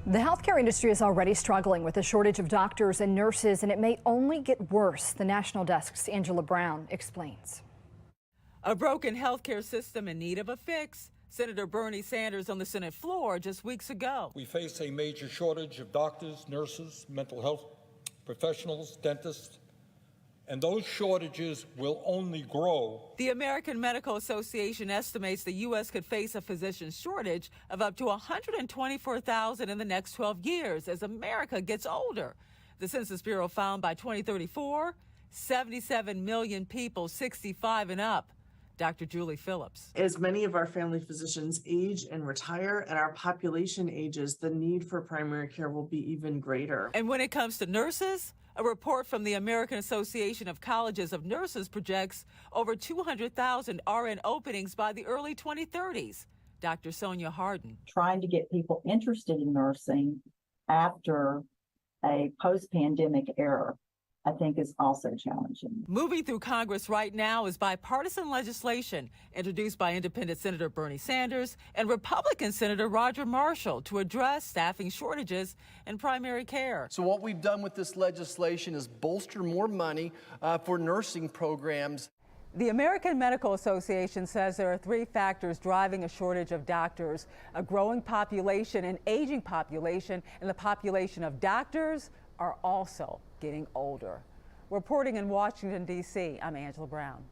The healthcare industry is already struggling with a shortage of doctors and nurses, and it may only get worse. The National Desk's Angela Brown explains.
A broken healthcare system in need of a fix. Senator Bernie Sanders on the Senate floor just weeks ago.
We face a major shortage of doctors, nurses, mental health professionals, dentists,
and those shortages will only grow.
The American Medical Association estimates the U.S. could face a physician shortage of up to 124,000 in the next 12 years as America gets older. The Census Bureau found by 2034, 77 million people 65 and up. Dr. Julie Phillips.
As many of our family physicians age and retire and our population ages, the need for primary care will be even greater.
And when it comes to nurses, a report from the American Association of Colleges of Nurses projects over 200,000 RN openings by the early 2030s. Dr. Sonia Harden.
Trying to get people interested in nursing after a post-pandemic era, I think, is also challenging.
Moving through Congress right now is bipartisan legislation introduced by Independent Senator Bernie Sanders and Republican Senator Roger Marshall to address staffing shortages in primary care.
So what we've done with this legislation is bolster more money for nursing programs.
The American Medical Association says there are 3 factors driving a shortage of doctors: a growing population, an aging population, and the population of doctors are also getting older. Reporting in Washington, D.C., I'm Angela Brown.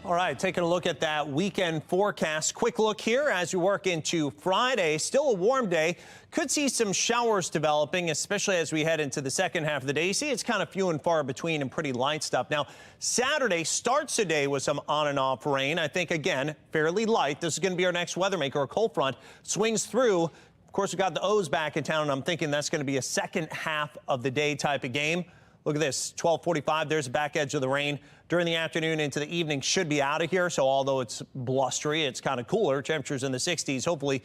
All right, taking a look at that weekend forecast. Quick look here as we work into Friday. Still a warm day. Could see some showers developing, especially as we head into the second half of the day. You see it's kind of few and far between and pretty light stuff. Now, Saturday starts the day with some on and off rain. I think, again, fairly light. This is going to be our next weather maker. A cold front swings through. Of course, we got the O's back in town, and I'm thinking that's going to be a second half of the day type of game. Look at this, 12:45, there's the back edge of the rain. During the afternoon into the evening should be out of here. So although it's blustery, it's kind of cooler. Temperatures in the 60s. Hopefully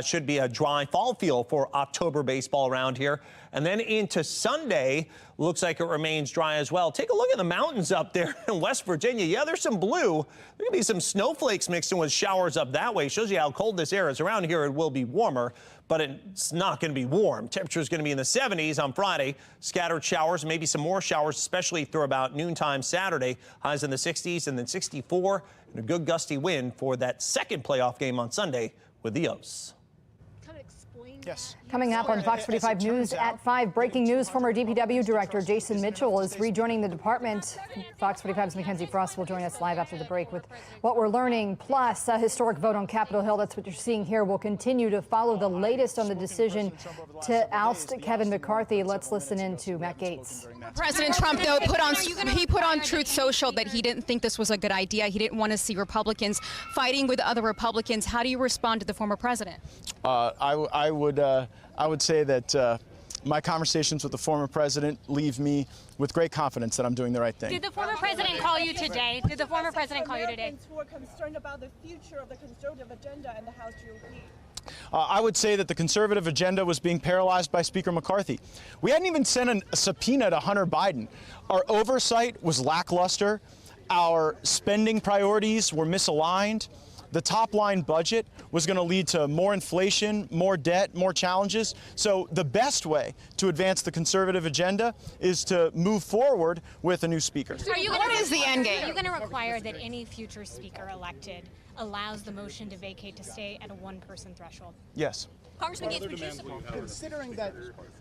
should be a dry fall feel for October baseball around here. And then into Sunday, looks like it remains dry as well. Take a look at the mountains up there in West Virginia. Yeah, there's some blue. There could be some snowflakes mixed in with showers up that way. Shows you how cold this air is. Around here, it will be warmer, but it's not going to be warm. Temperature is going to be in the 70s on Friday. Scattered showers, maybe some more showers, especially through about noontime Saturday. Highs in the 60s and then 64, and a good gusty wind for that second playoff game on Sunday with the O's.
Yes. Coming up on Fox 45 News at 5, breaking news, former DPW Director Jason Mitchell is rejoining the department. Fox 45's Mackenzie Frost will join us live after the break with what we're learning, plus a historic vote on Capitol Hill. That's what you're seeing here. We'll continue to follow the latest on the decision to oust Kevin McCarthy. Let's listen in to Matt Gaetz.
President Trump, though, put on Truth Social that he didn't think this was a good idea. He didn't want to see Republicans fighting with other Republicans. How do you respond to the former president?
I would say that my conversations with the former president leave me with great confidence that I'm doing the right thing.
Did the former president call you today? Did the former president call you today?
Americans who are concerned about the future of the conservative agenda in the House GOP.
I would say that the conservative agenda was being paralyzed by Speaker McCarthy. We hadn't even sent a subpoena to Hunter Biden. Our oversight was lackluster. Our spending priorities were misaligned. The top line budget was going to lead to more inflation, more debt, more challenges. So the best way to advance the conservative agenda is to move forward with a new speaker.
What is the end game? Are you going to require that any future speaker elected allows the motion to vacate to stay at a one-person threshold?
Yes.
Congressman Gaetz, would you support?
Considering that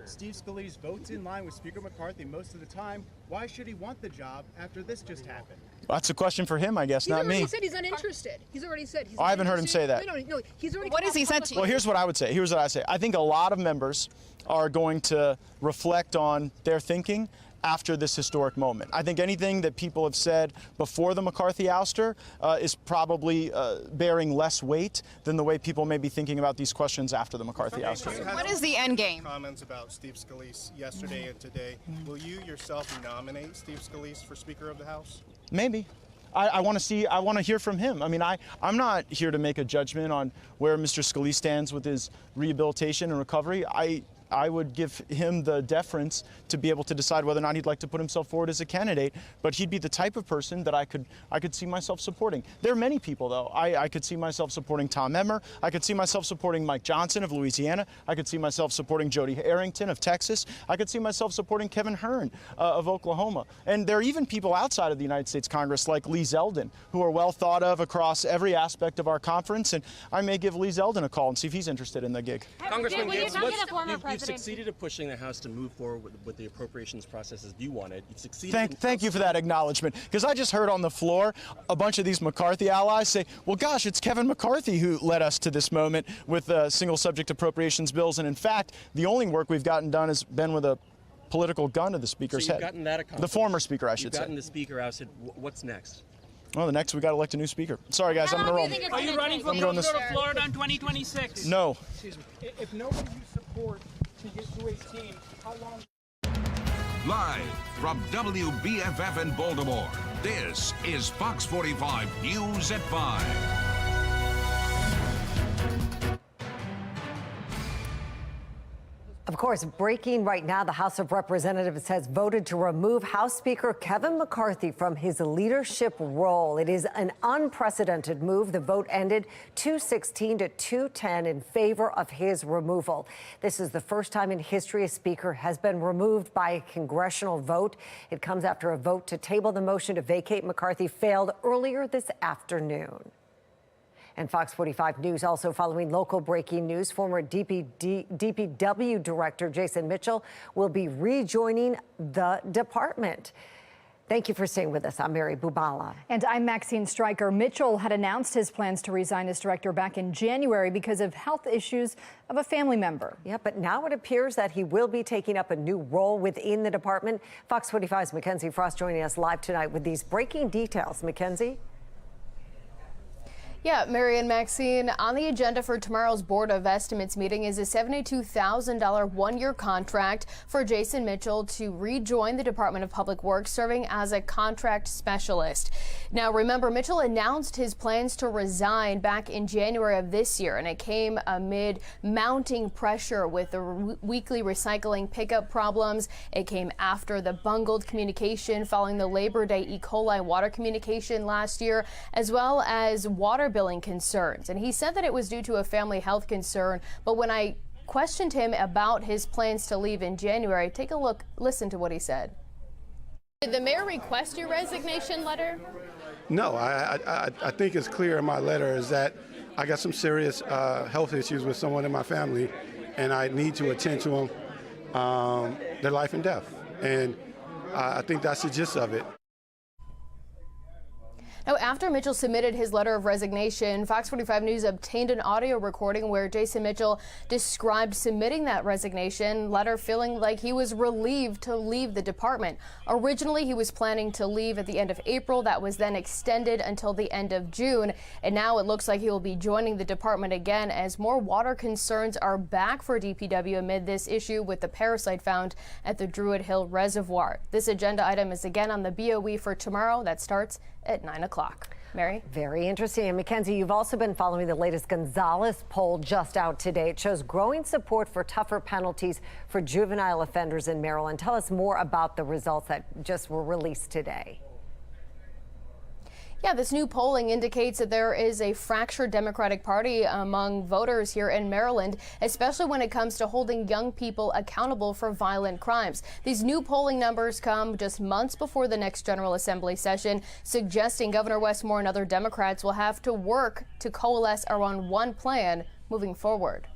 Steve Scalise votes in line with Speaker McCarthy most of the time, why should he want the job after this just happened?
Well, that's a question for him, I guess, not me.
He said he's uninterested. He's already said he's
I haven't heard him say that.
No, he's already.
What has he said to you?
Well, here's what I would say. Here's what I say. I think a lot of members are going to reflect on their thinking after this historic moment. I think anything that people have said before the McCarthy ouster is probably bearing less weight than the way people may be thinking about these questions after the McCarthy ouster.
What is the end game?
Comments about Steve Scalise yesterday and today. Will you yourself nominate Steve Scalise for Speaker of the House?
Maybe. I want to hear from him. I mean, I'm not here to make a judgment on where Mr. Scalise stands with his rehabilitation and recovery. I would give him the deference to be able to decide whether or not he'd like to put himself forward as a candidate, but he'd be the type of person that I could see myself supporting. There are many people, though. I could see myself supporting Tom Emmer. I could see myself supporting Mike Johnson of Louisiana. I could see myself supporting Jody Arrington of Texas. I could see myself supporting Kevin Hern of Oklahoma. And there are even people outside of the United States Congress like Lee Zeldin, who are well thought of across every aspect of our conference, and I may give Lee Zeldin a call and see if he's interested in the gig.
Congressman Gaetz,
You've succeeded at pushing the House to move forward with the appropriations process as you wanted. You've succeeded.
Thank you for that acknowledgement, because I just heard on the floor a bunch of these McCarthy allies say, well, gosh, it's Kevin McCarthy who led us to this moment with single subject appropriations bills. And in fact, the only work we've gotten done has been with a political gun to the Speaker's head.
Gotten that accomplished.
The former Speaker, I should say.
You've gotten the Speaker ousted. What's next?
Well, the next we got to elect a new Speaker. Sorry, guys, I'm going to roll.
Are you running for governor of Florida in 2026?
No.
Excuse me. If nobody you support can get to 18, how long?
Live from WBFF in Baltimore, this is Fox 45 News at 5.
Of course, breaking right now, the House of Representatives has voted to remove House Speaker Kevin McCarthy from his leadership role. It is an unprecedented move. The vote ended 216 to 210 in favor of his removal. This is the first time in history a speaker has been removed by a congressional vote. It comes after a vote to table the motion to vacate McCarthy failed earlier this afternoon. And Fox 45 News also following local breaking news. Former DPW Director Jason Mitchell will be rejoining the department. Thank you for staying with us. I'm Mary Bubala.
And I'm Maxine Stryker. Mitchell had announced his plans to resign as director back in January because of health issues of a family member.
Yeah, but now it appears that he will be taking up a new role within the department. Fox 45's Mackenzie Frost joining us live tonight with these breaking details. Mackenzie?
Yeah, Mary and Maxine, on the agenda for tomorrow's Board of Estimates meeting is a $72,000 one-year contract for Jason Mitchell to rejoin the Department of Public Works, serving as a contract specialist. Now, remember, Mitchell announced his plans to resign back in January of this year, and it came amid mounting pressure with the weekly recycling pickup problems. It came after the bungled communication following the Labor Day E. coli water communication last year, as well as water billing concerns. And he said that it was due to a family health concern. But when I questioned him about his plans to leave in January, take a look, listen to what he said. Did the mayor request your resignation letter?
No, I think it's clear in my letter is that I got some serious health issues with someone in my family, and I need to attend to them, their life and death. And I think that's the gist of it.
Now, after Mitchell submitted his letter of resignation, Fox 45 News obtained an audio recording where Jason Mitchell described submitting that resignation letter, feeling like he was relieved to leave the department. Originally, he was planning to leave at the end of April. That was then extended until the end of June. And now it looks like he will be joining the department again as more water concerns are back for DPW amid this issue with the parasite found at the Druid Hill Reservoir. This agenda item is again on the BOE for tomorrow. That starts at 9 o'clock. Mary?
Very interesting. And Mackenzie, you've also been following the latest Gonzalez poll just out today. It shows growing support for tougher penalties for juvenile offenders in Maryland. Tell us more about the results that just were released today.
Yeah, this new polling indicates that there is a fractured Democratic Party among voters here in Maryland, especially when it comes to holding young people accountable for violent crimes. These new polling numbers come just months before the next General Assembly session, suggesting Governor Westmore and other Democrats will have to work to coalesce around one plan moving forward.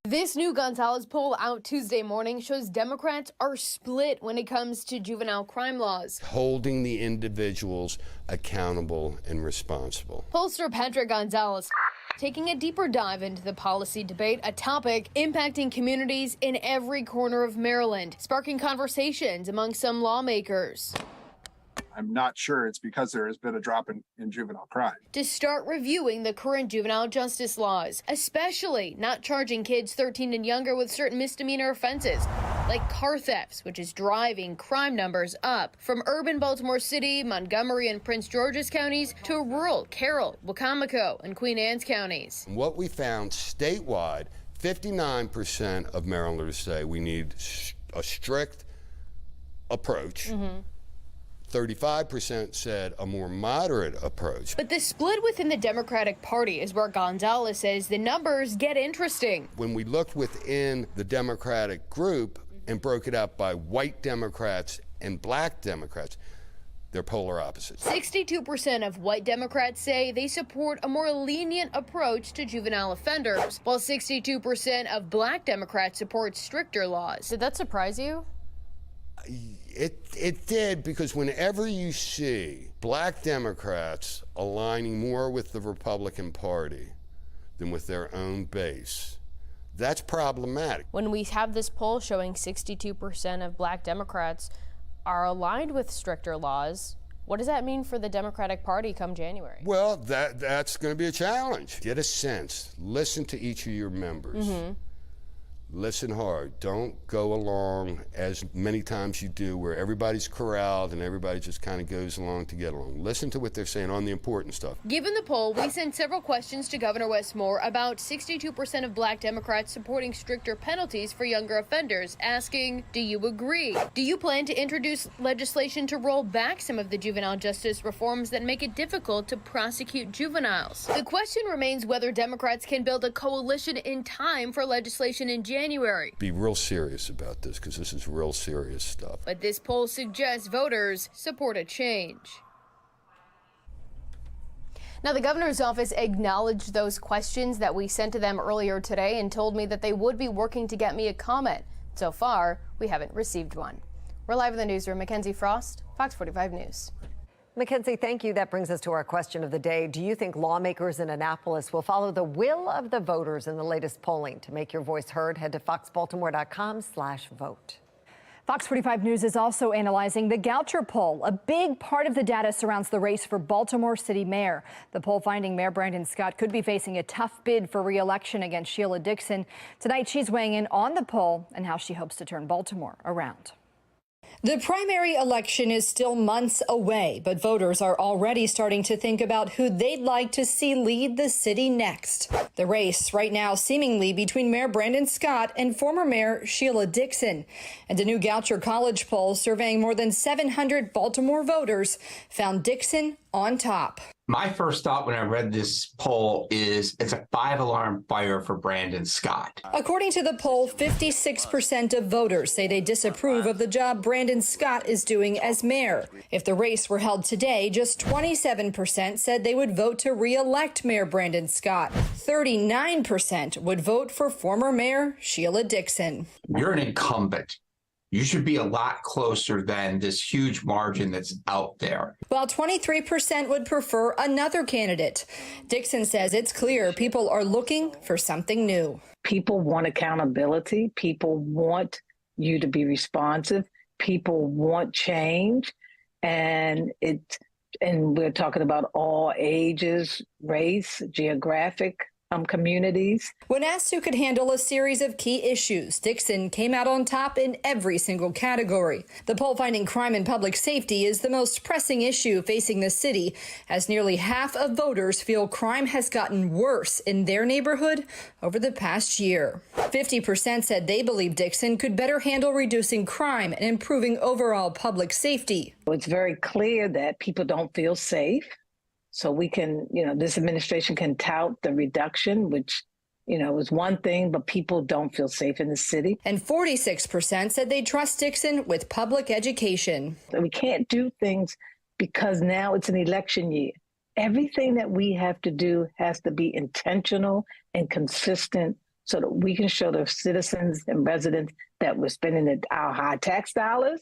This new Gonzalez poll out Tuesday morning shows Democrats are split when it comes to juvenile crime laws.
Holding the individuals accountable and responsible.
Pollster Patrick Gonzalez taking a deeper dive into the policy debate, a topic impacting communities in every corner of Maryland, sparking conversations among some lawmakers.
I'm not sure it's because there has been a drop in juvenile crime.
To start reviewing the current juvenile justice laws, especially not charging kids 13 and younger with certain misdemeanor offenses, like car thefts, which is driving crime numbers up from urban Baltimore City, Montgomery, and Prince George's counties to rural Carroll, Wacomico, and Queen Anne's counties.
What we found statewide, 59% of Marylanders say we need a strict approach. 35% said a more moderate approach.
But the split within the Democratic Party is where Gonzalez says the numbers get interesting.
When we looked within the Democratic group and broke it up by white Democrats and black Democrats, They're polar opposites.
62% of white Democrats say they support a more lenient approach to juvenile offenders, while 62% of black Democrats support stricter laws. Did that surprise you?
It did, because whenever you see black Democrats aligning more with the Republican Party than with their own base, that's problematic.
When we have this poll showing 62% of black Democrats are aligned with stricter laws, what does that mean for the Democratic Party come January?
Well, that's going to be a challenge. Get a sense. Listen to each of your members. Listen hard. Don't go along as many times you do where everybody's corralled and everybody just kind of goes along to get along. Listen to what they're saying on the important stuff.
Given the poll, we sent several questions to Governor Westmore about 62% of black Democrats supporting stricter penalties for younger offenders, asking, do you agree? Do you plan to introduce legislation to roll back some of the juvenile justice reforms that make it difficult to prosecute juveniles? The question remains whether Democrats can build a coalition in time for legislation in January.
Be real serious about this, because this is real serious stuff.
But this poll suggests voters support a change. Now, the governor's office acknowledged those questions that we sent to them earlier today and told me that they would be working to get me a comment. So far, we haven't received one. We're live in the newsroom. Mackenzie Frost, Fox 45 News.
Mackenzie, thank you. That brings us to our question of the day. Do you think lawmakers in Annapolis will follow the will of the voters in the latest polling? To make your voice heard, head to foxbaltimore.com/vote.
Fox 45 News is also analyzing the Goucher poll. A big part of the data surrounds the race for Baltimore City Mayor. The poll finding Mayor Brandon Scott could be facing a tough bid for re-election against Sheila Dixon. Tonight, she's weighing in on the poll and how she hopes to turn Baltimore around. The primary election is still months away, but voters are already starting to think about who they'd like to see lead the city next. The race right now seemingly between Mayor Brandon Scott and former Mayor Sheila Dixon. And a new Goucher College poll surveying more than 700 Baltimore voters found Dixon on top.
My first thought when I read this poll is it's a 5-alarm fire for Brandon Scott.
According to the poll, 56% of voters say they disapprove of the job Brandon Scott is doing as mayor. If the race were held today, just 27% said they would vote to re-elect Mayor Brandon Scott. 39% would vote for former Mayor Sheila Dixon.
You're an incumbent. You should be a lot closer than this huge margin that's out there.
While 23% would prefer another candidate. Dixon says it's clear people are looking for something new.
People want accountability. People want you to be responsive. People want change. And we're talking about all ages, race, geographic communities.
When asked who could handle a series of key issues, Dixon came out on top in every single category. The poll finding crime and public safety is the most pressing issue facing the city, as nearly half of voters feel crime has gotten worse in their neighborhood over the past year. 50% said they believe Dixon could better handle reducing crime and improving overall public safety.
It's very clear that people don't feel safe. So we can, this administration can tout the reduction, which, is one thing, but people don't feel safe in the city.
And 46% said they trust Dixon with public education.
We can't do things because now it's an election year. Everything that we have to do has to be intentional and consistent so that we can show the citizens and residents that we're spending our high tax dollars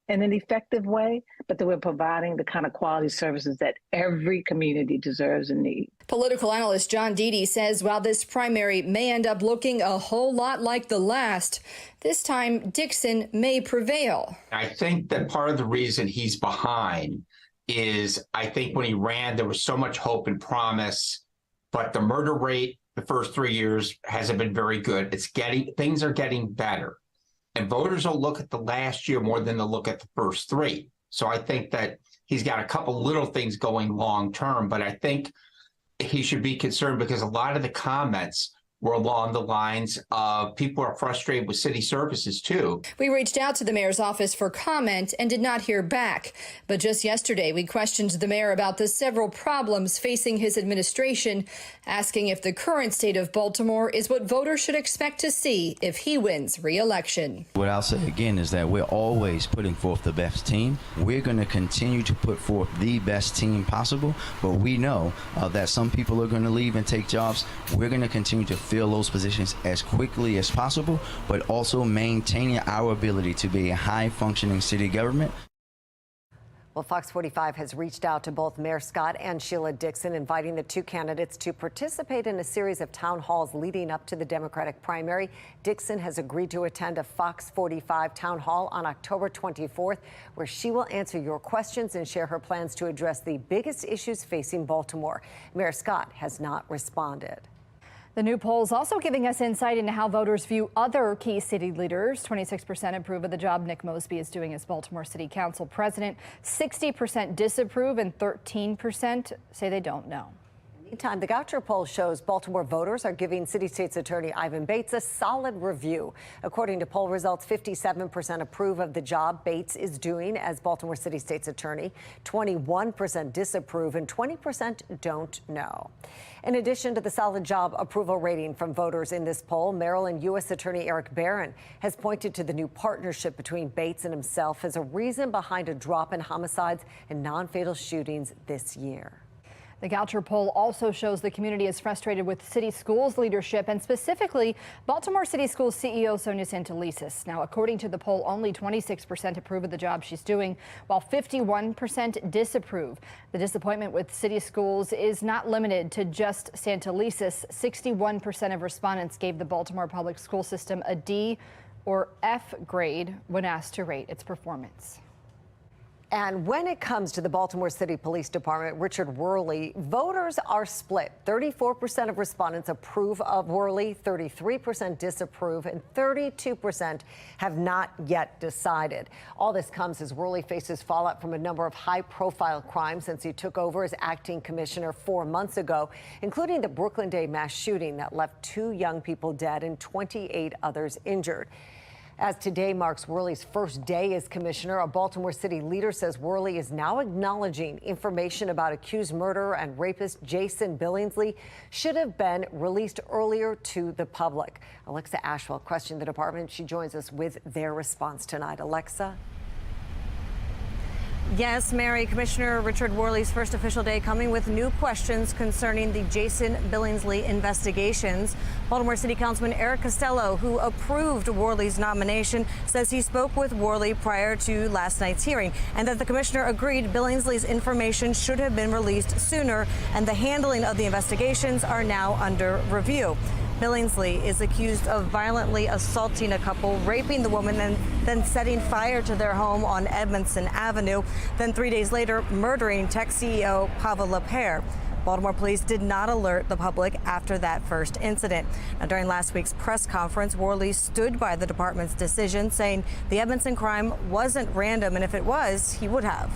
in an effective way, but that we're providing the kind of quality services that every community deserves and needs.
Political analyst John Deedy says while this primary may end up looking a whole lot like the last, this time Dixon may prevail.
I think that part of the reason he's behind is I think when he ran, there was so much hope and promise, but the murder rate the first 3 years hasn't been very good. Things are getting better. And voters will look at the last year more than they'll look at the first 3. So I think that he's got a couple little things going long term, but I think he should be concerned because a lot of the comments were along the lines of people are frustrated with city services too.
We reached out to the mayor's office for comment and did not hear back. But just yesterday, we questioned the mayor about the several problems facing his administration, asking if the current state of Baltimore is what voters should expect to see if he wins re-election.
What I'll say again is that we're always putting forth the best team. We're going to continue to put forth the best team possible, but we know that some people are going to leave and take jobs. We're going to continue to fill those positions as quickly as possible, but also maintaining our ability to be a high-functioning city government.
Well, Fox 45 has reached out to both Mayor Scott and Sheila Dixon, inviting the two candidates to participate in a series of town halls leading up to the Democratic primary. Dixon has agreed to attend a Fox 45 town hall on October 24th, where she will answer your questions and share her plans to address the biggest issues facing Baltimore. Mayor Scott has not responded.
The new polls also giving us insight into how voters view other key city leaders. 26% approve of the job Nick Mosby is doing as Baltimore City Council president. 60% disapprove and 13% say they don't know.
Meantime, the Goucher poll shows Baltimore voters are giving City State's Attorney Ivan Bates a solid review. According to poll results, 57% approve of the job Bates is doing as Baltimore City State's Attorney, 21% disapprove, and 20% don't know. In addition to the solid job approval rating from voters in this poll, Maryland U.S. Attorney Eric Barron has pointed to the new partnership between Bates and himself as a reason behind a drop in homicides and non-fatal shootings this year.
The Goucher poll also shows the community is frustrated with city schools leadership and specifically Baltimore City Schools CEO Sonia Santelises. Now, according to the poll, only 26% approve of the job she's doing, while 51% disapprove. The disappointment with city schools is not limited to just Santelises. 61% of respondents gave the Baltimore public school system a D or F grade when asked to rate its performance.
And when it comes to the Baltimore City Police Department, Richard Worley, voters are split. 34% of respondents approve of Worley, 33% disapprove, and 32% have not yet decided. All this comes as Worley faces fallout from a number of high-profile crimes since he took over as acting commissioner 4 months ago, including the Brooklyn Day mass shooting that left 2 young people dead and 28 others injured. As today marks Worley's first day as commissioner, a Baltimore City leader says Worley is now acknowledging information about accused murderer and rapist Jason Billingsley should have been released earlier to the public. Alexa Ashwell questioned the department. She joins us with their response tonight. Alexa.
Yes, Mary, Commissioner Richard Worley's first official day coming with new questions concerning the Jason Billingsley investigations. Baltimore City Councilman Eric Costello, who approved Worley's nomination, says he spoke with Worley prior to last night's hearing and that the commissioner agreed Billingsley's information should have been released sooner and the handling of the investigations are now under review. Billingsley is accused of violently assaulting a couple, raping the woman, and then setting fire to their home on Edmondson Avenue. Then 3 days later, murdering tech CEO Pavel Lepere. Baltimore police did not alert the public after that first incident. Now, during last week's press conference, Worley stood by the department's decision, saying the Edmondson crime wasn't random, and if it was, he would have.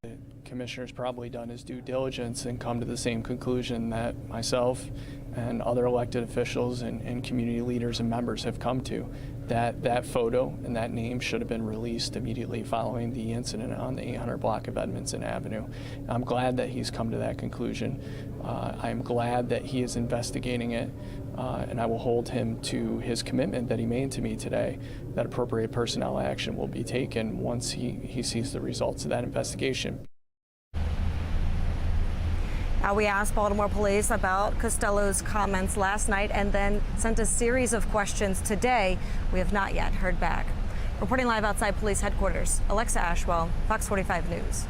The commissioner's probably done his due diligence and come to the same conclusion that myself and other elected officials and community leaders and members have come to, that that photo and that name should have been released immediately following the incident on the 800 block of Edmondson Avenue. I'm glad that he's come to that conclusion. I'm glad that he is investigating it, and I will hold him to his commitment that he made to me today, that appropriate personnel action will be taken once he sees the results of that investigation.
We asked Baltimore police about Costello's comments last night and then sent a series of questions today. We have not yet heard back. Reporting live outside police headquarters, Alexa Ashwell, Fox 45 News.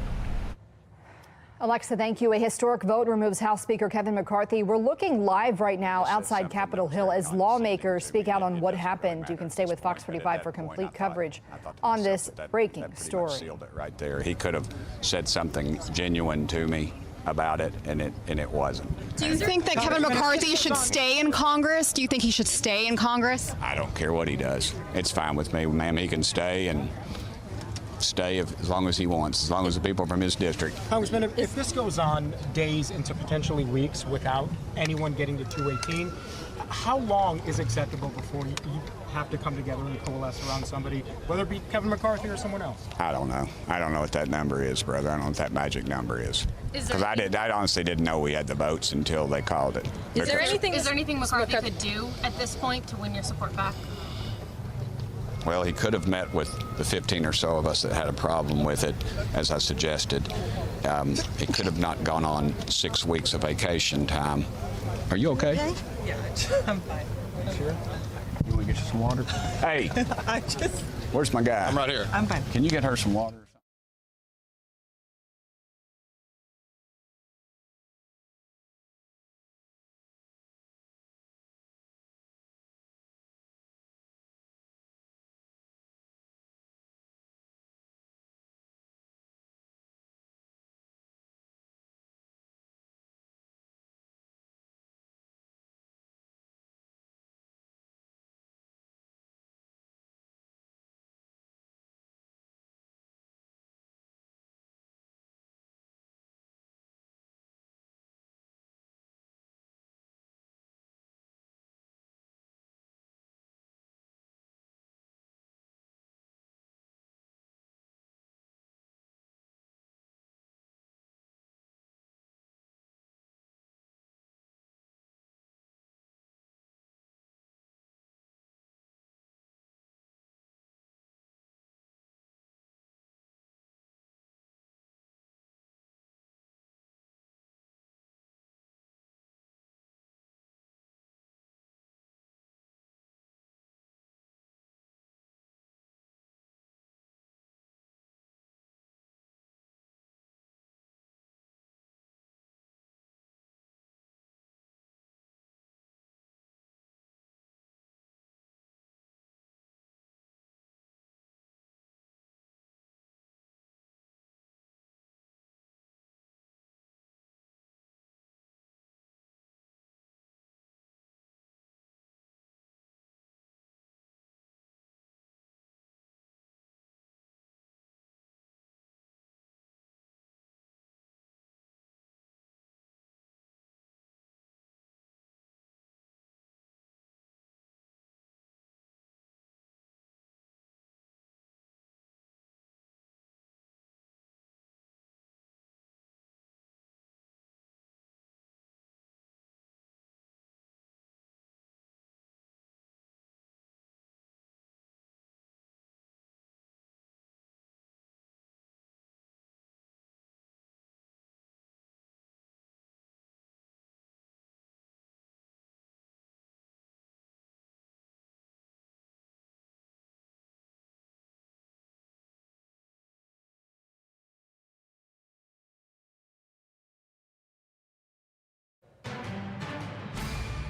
Alexa, thank you. A historic vote removes House Speaker Kevin McCarthy. We're looking live right now outside Capitol Hill as lawmakers speak out on what happened. You can stay with Fox 45 for complete coverage on this breaking story.
Sealed it right there. He could have said something genuine to me about it, and it wasn't.
Do you think that Kevin McCarthy should stay in Congress? Do you think he should stay in Congress?
I don't care what he does. It's fine with me, ma'am. He can stay, and stay as long as he wants, as long as the people from his district.
Congressman, if this goes on days into potentially weeks without anyone getting to 218, how long is acceptable before you have to come together and coalesce around somebody, whether it be Kevin McCarthy or someone else?
I don't know. I don't know what that number is, brother. I don't know what that magic number is. Because I honestly didn't know we had the votes until they called it.
Is there anything McCarthy could do at this point to win your support back?
Well, he could have met with the 15 or so of us that had a problem with it, as I suggested. He could have not gone on 6 weeks of vacation time. Are you okay?
Yeah, I'm fine.
Sure.
You want to get you some water? Hey, where's my guy?
I'm right here.
I'm fine.
Can you get her some water?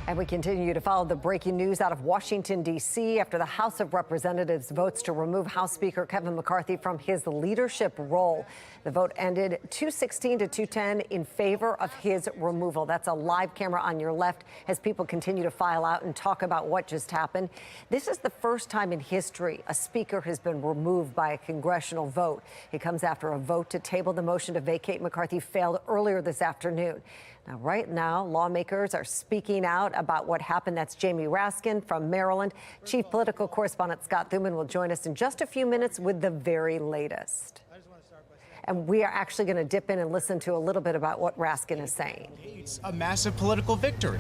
And we continue to follow the breaking news out of Washington, D.C. after the House of Representatives votes to remove House Speaker Kevin McCarthy from his leadership role. The vote ended 216 to 210 in favor of his removal. That's a live camera on your left as people continue to file out and talk about what just happened. This is the first time in history a speaker has been removed by a congressional vote. It comes after a vote to table the motion to vacate McCarthy failed earlier this afternoon. Now, right now, lawmakers are speaking out about what happened. That's Jamie Raskin from Maryland. Chief political correspondent Scott Thuman will join us in just a few minutes with the very latest. And we are actually going to dip in and listen to a little bit about what Raskin is saying.
It's a massive political victory.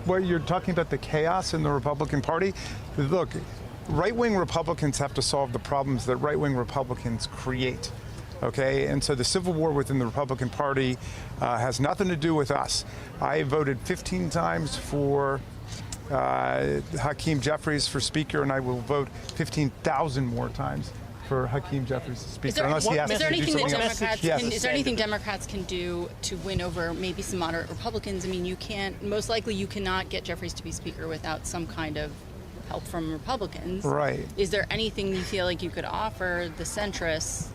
Well, you're talking about the chaos in the Republican Party. Look, right-wing Republicans have to solve the problems that right-wing Republicans create. Okay, and so the civil war within the Republican Party has nothing to do with us. I voted 15 times for Hakeem Jeffries for Speaker, and I will vote 15,000 more times for Hakeem Jeffries as Speaker.
Is there anything Democrats can do to win over maybe some moderate Republicans? I mean, you cannot get Jeffries to be Speaker without some kind of help from Republicans.
Right.
Is there anything you feel like you could offer the centrists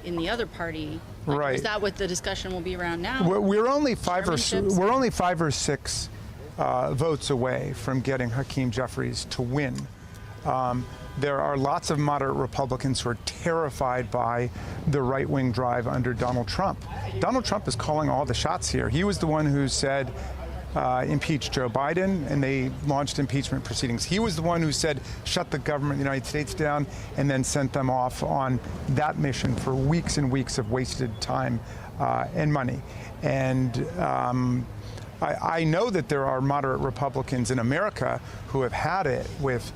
in the other party?
Right.
Is that what the discussion will be around now?
We're only five or six votes away from getting Hakeem Jeffries to win There are lots of moderate Republicans who are terrified by the right-wing drive under Donald Trump. Donald Trump is calling all the shots here. He was the one who said, impeach Joe Biden, and they launched impeachment proceedings. He was the one who said, shut the government of the United States down, and then sent them off on that mission for weeks and weeks of wasted time and money. And I know that there are moderate Republicans in America who have had it with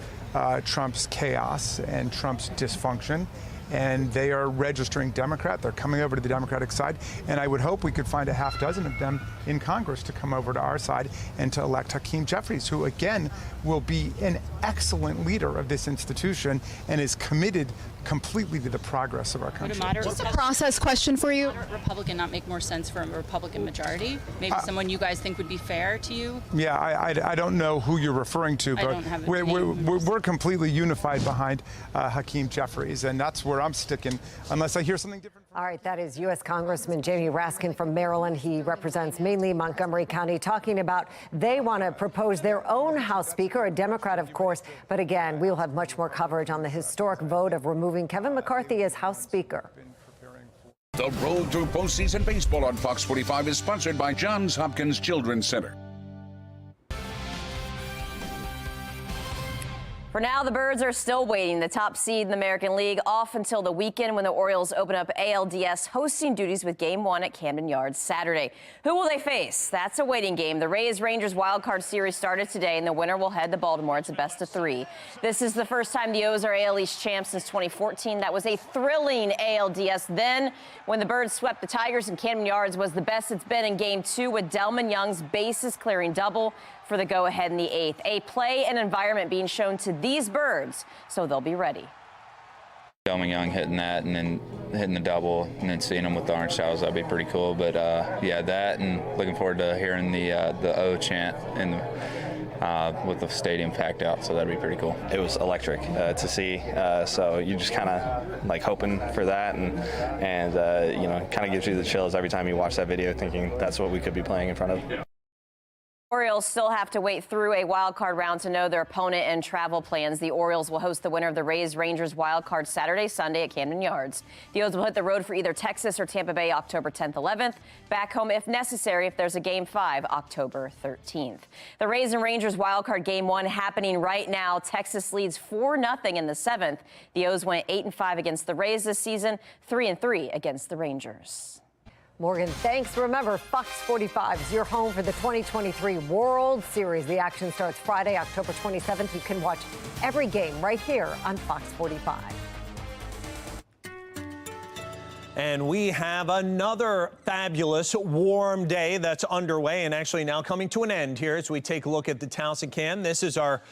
Trump's chaos and Trump's dysfunction, and they are registering Democrat. They're coming over to the Democratic side, and I would hope we could find a half dozen of them in Congress to come over to our side and to elect Hakeem Jeffries, who again will be an excellent leader of this institution and is committed completely to the progress of our country.
Just a process question for you.
Would a Republican not make more sense for a Republican majority? Maybe someone you guys think would be fair to you?
Yeah, I don't know who you're referring to, but we're completely unified behind Hakeem Jeffries, and that's where I'm sticking, unless I hear something different.
All right, that is U.S. Congressman Jamie Raskin from Maryland. He represents mainly Montgomery County, talking about they want to propose their own House Speaker, a Democrat, of course. But again, we'll have much more coverage on the historic vote of removing Kevin McCarthy as House Speaker.
The road to postseason baseball on Fox 45 is sponsored by Johns Hopkins Children's Center.
For now, the Birds are still waiting. The top seed in the American League off until the weekend when the Orioles open up ALDS hosting duties with Game 1 at Camden Yards Saturday. Who will they face? That's a waiting game. The Rays-Rangers wildcard series started today, and the winner will head to Baltimore. It's a best-of-3. This is the first time the O's are AL East champs since 2014. That was a thrilling ALDS. Then, when the Birds swept the Tigers in Camden Yards, was the best it's been in Game 2 with Delman Young's bases-clearing double for the go-ahead in the 8th. A play and environment being shown to these Birds, so they'll be ready.
Delman Young hitting that and then hitting the double and then seeing them with the orange towels, that'd be pretty cool. But yeah, that, and looking forward to hearing the O chant and with the stadium packed out, so that'd be pretty cool.
It was electric to see, so you're just kind of like hoping for that, and you know, kind of gives you the chills every time you watch that video, thinking that's what we could be playing in front of.
Orioles still have to wait through a wild card round to know their opponent and travel plans. The Orioles will host the winner of the Rays-Rangers wild card Saturday, Sunday at Camden Yards. The O's will hit the road for either Texas or Tampa Bay October 10th, 11th. Back home if necessary if there's a Game 5 October 13th. The Rays and Rangers wild card Game 1 happening right now. Texas leads 4-0 in the 7th. The O's went 8-5 against the Rays this season, 3-3 against the Rangers.
Morgan, thanks. Remember, Fox 45 is your home for the 2023 World Series. The action starts Friday, October 27th. You can watch every game right here on Fox 45.
And we have another fabulous warm day that's underway and actually now coming to an end here as we take a look at the Towson Cam. This is our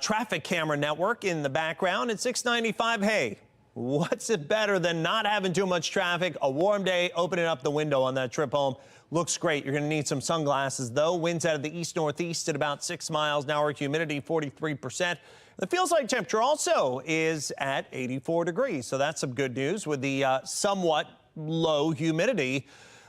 traffic camera network in the background at 695. Hey, what's it better than not having too much traffic? A warm day, opening up the window on that trip home. Looks great. You're going to need some sunglasses, though. Winds out of the east-northeast at about 6 miles an hour. Humidity 43%. The feels-like temperature also is at 84 degrees. So that's some good news with the somewhat low humidity.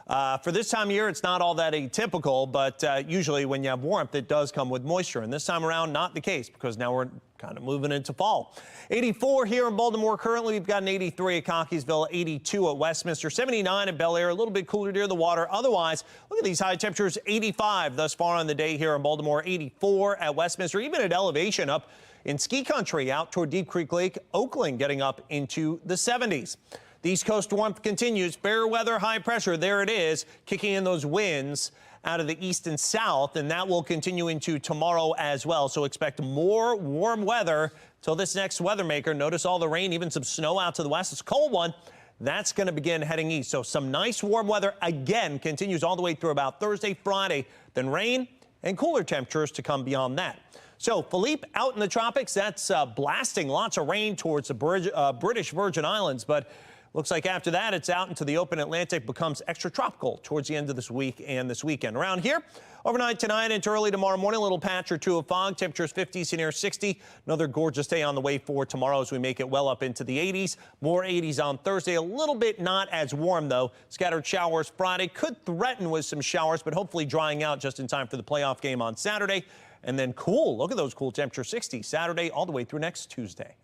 For this time of year, it's not all that atypical, but usually when you have warmth, it does come with moisture. And this time around, not the case, because now we're kind of moving into fall. 84 here in Baltimore currently. We've got an 83 at Cockeysville, 82 at Westminster, 79 at Bel Air, a little bit cooler near the water. Otherwise, look at these high temperatures, 85 thus far on the day here in Baltimore, 84 at Westminster, even at elevation up in ski country out toward Deep Creek Lake, Oakland getting up into the 70s. The East Coast warmth continues. Fair weather, high pressure. There it is, kicking in those winds out of the east and south, and that will continue into tomorrow as well. So expect more warm weather till this next weather maker. Notice all the rain, even some snow out to the west. It's a cold one. That's going to begin heading east. So some nice warm weather again continues all the way through about Thursday, Friday. Then rain and cooler temperatures to come beyond that. So Philippe out in the tropics, that's blasting lots of rain towards the British Virgin Islands, but looks like after that, it's out into the open Atlantic, becomes extratropical towards the end of this week and this weekend. Around here, overnight tonight into early tomorrow morning, a little patch or two of fog. Temperatures 50s to near 60. Another gorgeous day on the way for tomorrow as we make it well up into the 80s. More 80s on Thursday. A little bit not as warm, though. Scattered showers Friday. Could threaten with some showers, but hopefully drying out just in time for the playoff game on Saturday. And then cool, look at those cool temperatures, 60 Saturday all the way through next Tuesday.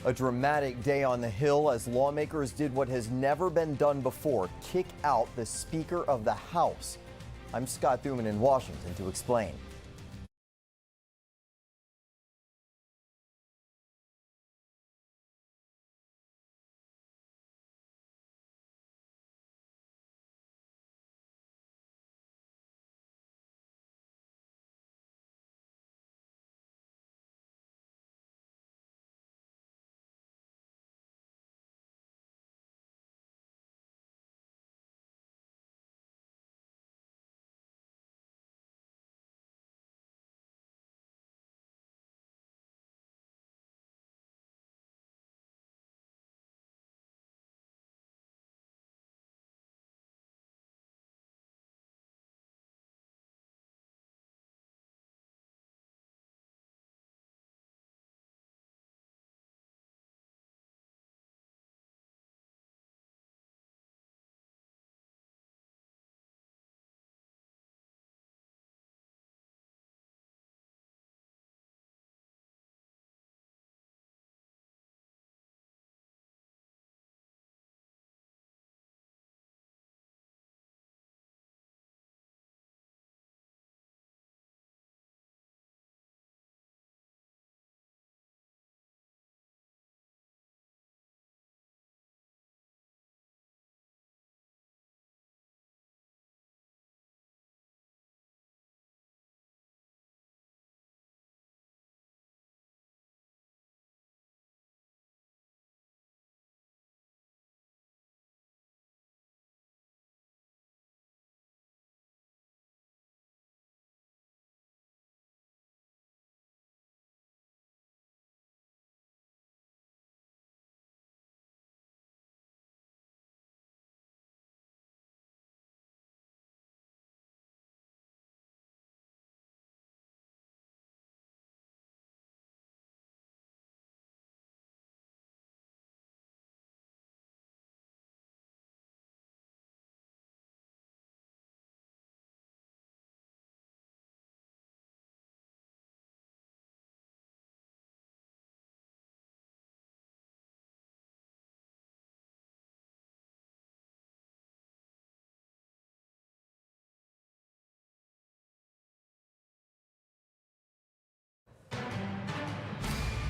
A dramatic day on the Hill as lawmakers did what has never been done before, kick out the Speaker of the House. I'm Scott Thuman in Washington to explain.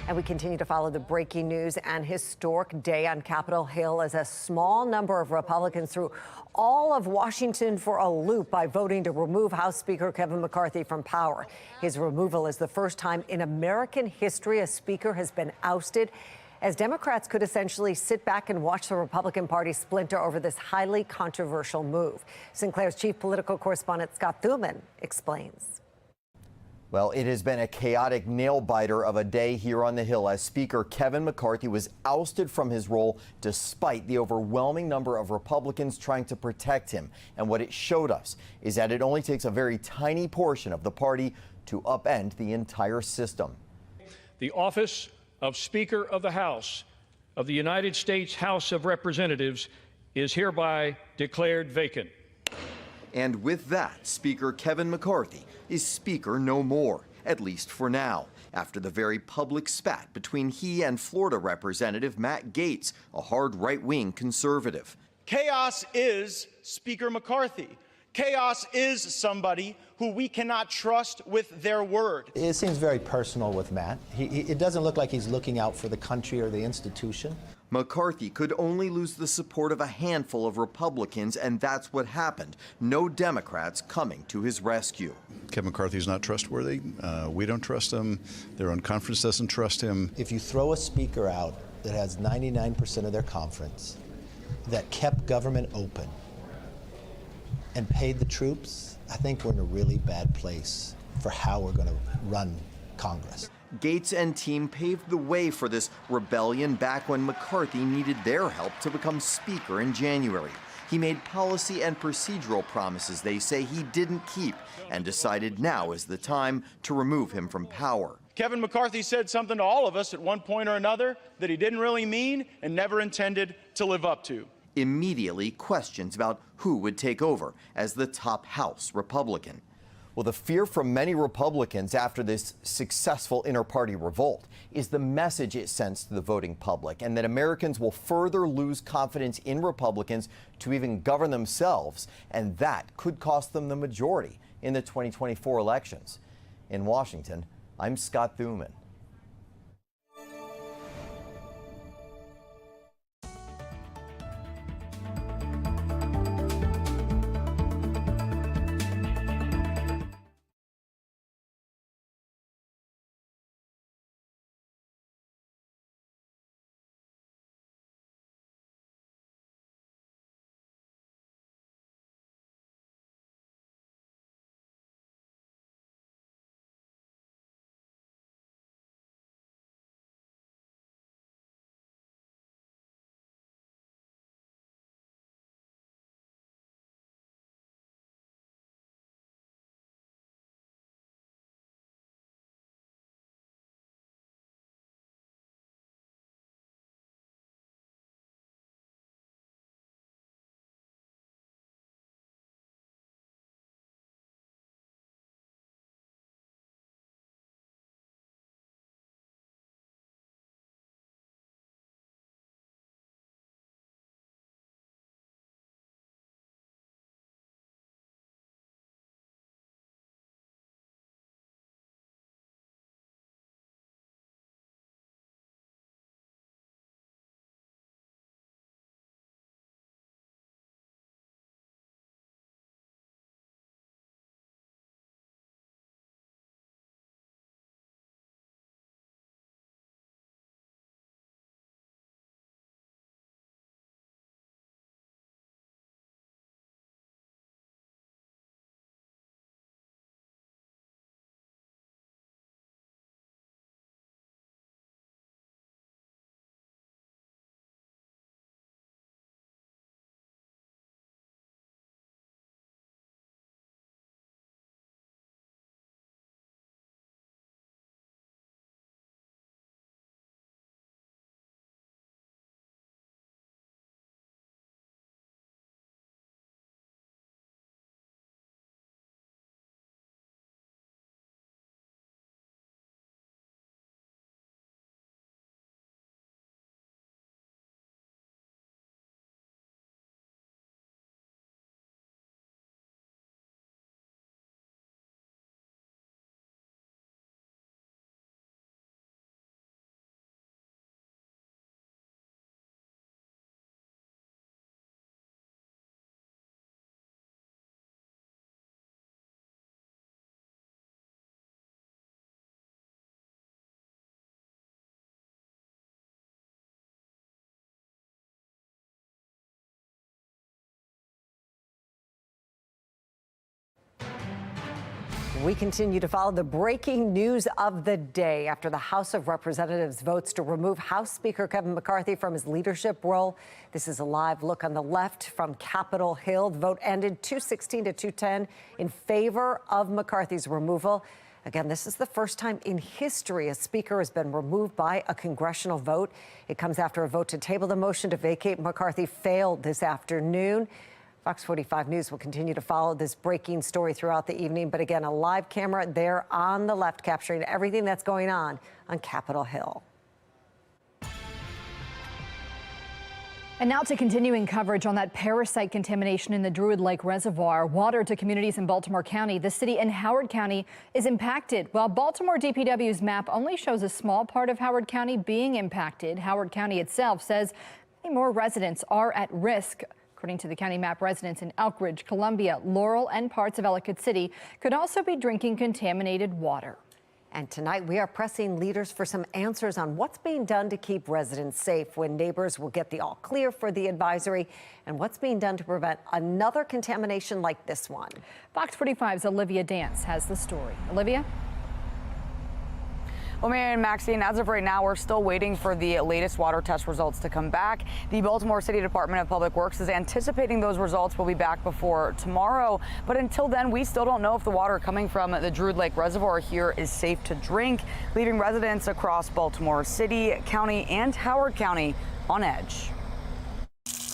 And we continue to follow the breaking news. An historic day on Capitol Hill as a small number of Republicans threw all of Washington for a loop by voting to remove House Speaker Kevin McCarthy from power. His removal is the first time in American history a speaker has been ousted, as Democrats could essentially sit back and watch the Republican Party splinter over this highly controversial move. Sinclair's chief political correspondent Scott Thuman explains.
Well, it has been a chaotic nail-biter of a day here on the Hill as Speaker Kevin McCarthy was ousted from his role despite the overwhelming number of Republicans trying to protect him. And what it showed us is that it only takes a very tiny portion of the party to upend the entire system.
The office of Speaker of the House of the United States House of Representatives is hereby declared vacant.
And with that, Speaker Kevin McCarthy is Speaker no more, at least for now, after the very public spat between he and Florida Representative Matt Gaetz, a hard right-wing conservative.
Chaos is Speaker McCarthy. Chaos is somebody who we cannot trust with their word.
It seems very personal with Matt. It doesn't look like he's looking out for the country or the institution.
McCarthy could only lose the support of a handful of Republicans, and that's what happened. No Democrats coming to his rescue.
Kevin McCarthy's not trustworthy. We don't trust him. Their own conference doesn't trust him.
If you throw a speaker out that has 99% of their conference, that kept government open, and paid the troops, I think we're in a really bad place for how we're going to run Congress.
Gaetz and team paved the way for this rebellion back when McCarthy needed their help to become Speaker in January. He made policy and procedural promises they say he didn't keep and decided now is the time to remove him from power.
Kevin McCarthy said something to all of us at one point or another that he didn't really mean and never intended to live up to.
Immediately, questions about who would take over as the top House Republican. Well, the fear from many Republicans after this successful inter-party revolt is the message it sends to the voting public, and that Americans will further lose confidence in Republicans to even govern themselves, and that could cost them the majority in the 2024 elections. In Washington, I'm Scott Thuman.
We continue to follow the breaking news of the day after the House of Representatives votes to remove House Speaker Kevin McCarthy from his leadership role. This is a live look on the left from Capitol Hill. The vote ended 216 to 210 in favor of McCarthy's removal. Again, this is the first time in history a speaker has been removed by a congressional vote. It comes after a vote to table the motion to vacate McCarthy failed this afternoon. Fox 45 News will continue to follow this breaking story throughout the evening. But again, a live camera there on the left capturing everything that's going on Capitol Hill.
And now to continuing coverage on that parasite contamination in the Druid Lake Reservoir. Water to communities in Baltimore County. The city and Howard County is impacted. While Baltimore DPW's map only shows a small part of Howard County being impacted, Howard County itself says many more residents are at risk. According to the county map, residents in Elkridge, Columbia, Laurel, and parts of Ellicott City could also be drinking contaminated water.
And tonight we are pressing leaders for some answers on what's being done to keep residents safe, when neighbors will get the all clear for the advisory, and what's being done to prevent another contamination like this one.
Fox 45's Olivia Dance has the story. Olivia?
Well, Mary and Maxine, as of right now, we're still waiting for the latest water test results to come back. The Baltimore City Department of Public Works is anticipating those results will be back before tomorrow. But until then, we still don't know if the water coming from the Druid Lake Reservoir here is safe to drink, leaving residents across Baltimore City, County, and Howard County on edge.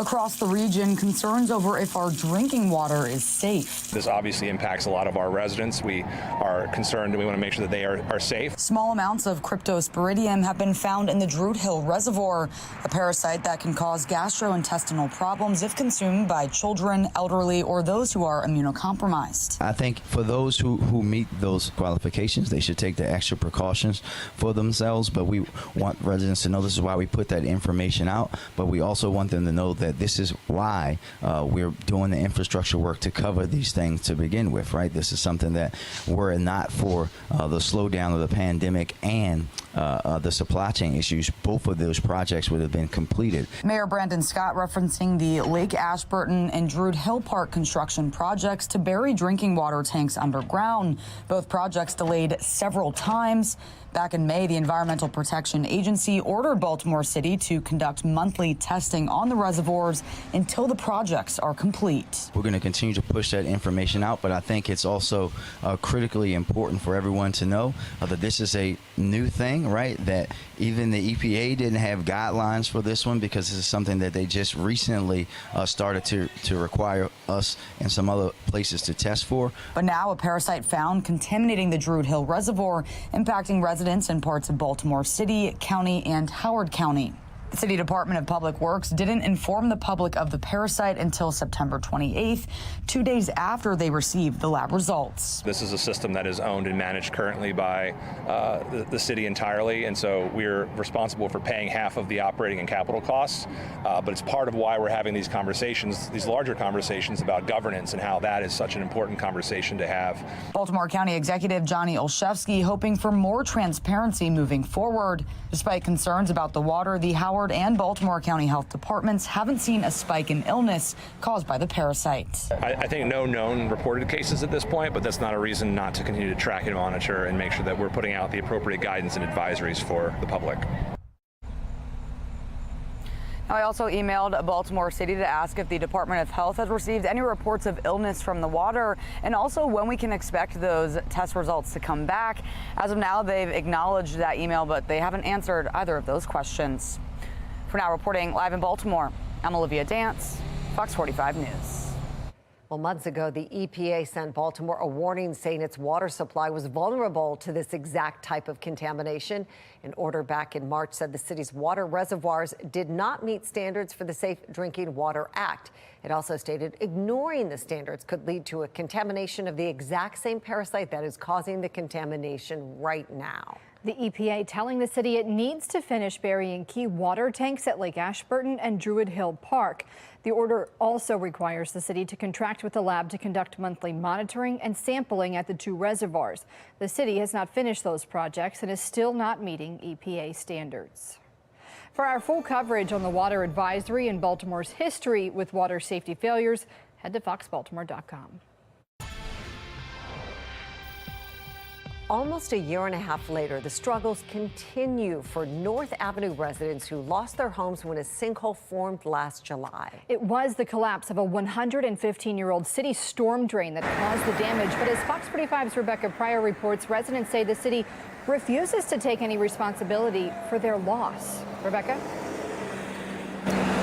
Across the region, concerns over if our drinking water is safe.
This obviously impacts a lot of our residents. We are concerned and we want to make sure that they are safe.
Small amounts of cryptosporidium have been found in the Druid Hill Reservoir, a parasite that can cause gastrointestinal problems if consumed by children, elderly, or those who are immunocompromised.
I think for those who meet those qualifications, they should take the extra precautions for themselves, but we want residents to know this is why we put that information out, but we also want them to know that this is why we're doing the infrastructure work to cover these things to begin with, right? This is something that were it not for the slowdown of the pandemic and the supply chain issues, both of those projects would have been completed.
Mayor Brandon Scott referencing the Lake Ashburton and Druid Hill Park construction projects to bury drinking water tanks underground. Both projects delayed several times. Back in May, the Environmental Protection Agency ordered Baltimore City to conduct monthly testing on the reservoirs until the projects are complete.
We're going to continue to push that information out, but I think it's also critically important for everyone to know that this is a new thing, right? That even the EPA didn't have guidelines for this one because this is something that they just recently started to require us and some other places to test for.
But now a parasite found contaminating the Druid Hill Reservoir, impacting residents in parts of Baltimore City, County, and Howard County. The City Department of Public Works didn't inform the public of the parasite until September 28th, 2 days after they received the lab results.
This is a system that is owned and managed currently by the city entirely, and so we're responsible for paying half of the operating and capital costs, but it's part of why we're having these conversations, these larger conversations about governance and how that is such an important conversation to have.
Baltimore County Executive Johnny Olszewski hoping for more transparency moving forward. Despite concerns about the water, the Howard and Baltimore County Health Departments haven't seen a spike in illness caused by the parasite.
I think no known reported cases at this point, but that's not a reason not to continue to track and monitor and make sure that we're putting out the appropriate guidance and advisories for the public.
Now, I also emailed Baltimore City to ask if the Department of Health has received any reports of illness from the water and also when we can expect those test results to come back. As of now, they've acknowledged that email, but they haven't answered either of those questions. For now, reporting live in Baltimore, I'm Olivia Dance, Fox 45 News.
Well, months ago, the EPA sent Baltimore a warning saying its water supply was vulnerable to this exact type of contamination. An order back in March said the city's water reservoirs did not meet standards for the Safe Drinking Water Act. It also stated ignoring the standards could lead to a contamination of the exact same parasite that is causing the contamination right now.
The EPA telling the city it needs to finish burying key water tanks at Lake Ashburton and Druid Hill Park. The order also requires the city to contract with the lab to conduct monthly monitoring and sampling at the two reservoirs. The city has not finished those projects and is still not meeting EPA standards. For our full coverage on the water advisory and Baltimore's history with water safety failures, head to foxbaltimore.com.
Almost a year and a half later, the struggles continue for North Avenue residents who lost their homes when a sinkhole formed last July.
It was the collapse of a 115-year-old city storm drain that caused the damage. But as Fox 45's Rebecca Pryor reports, residents say the city refuses to take any responsibility for their loss. Rebecca?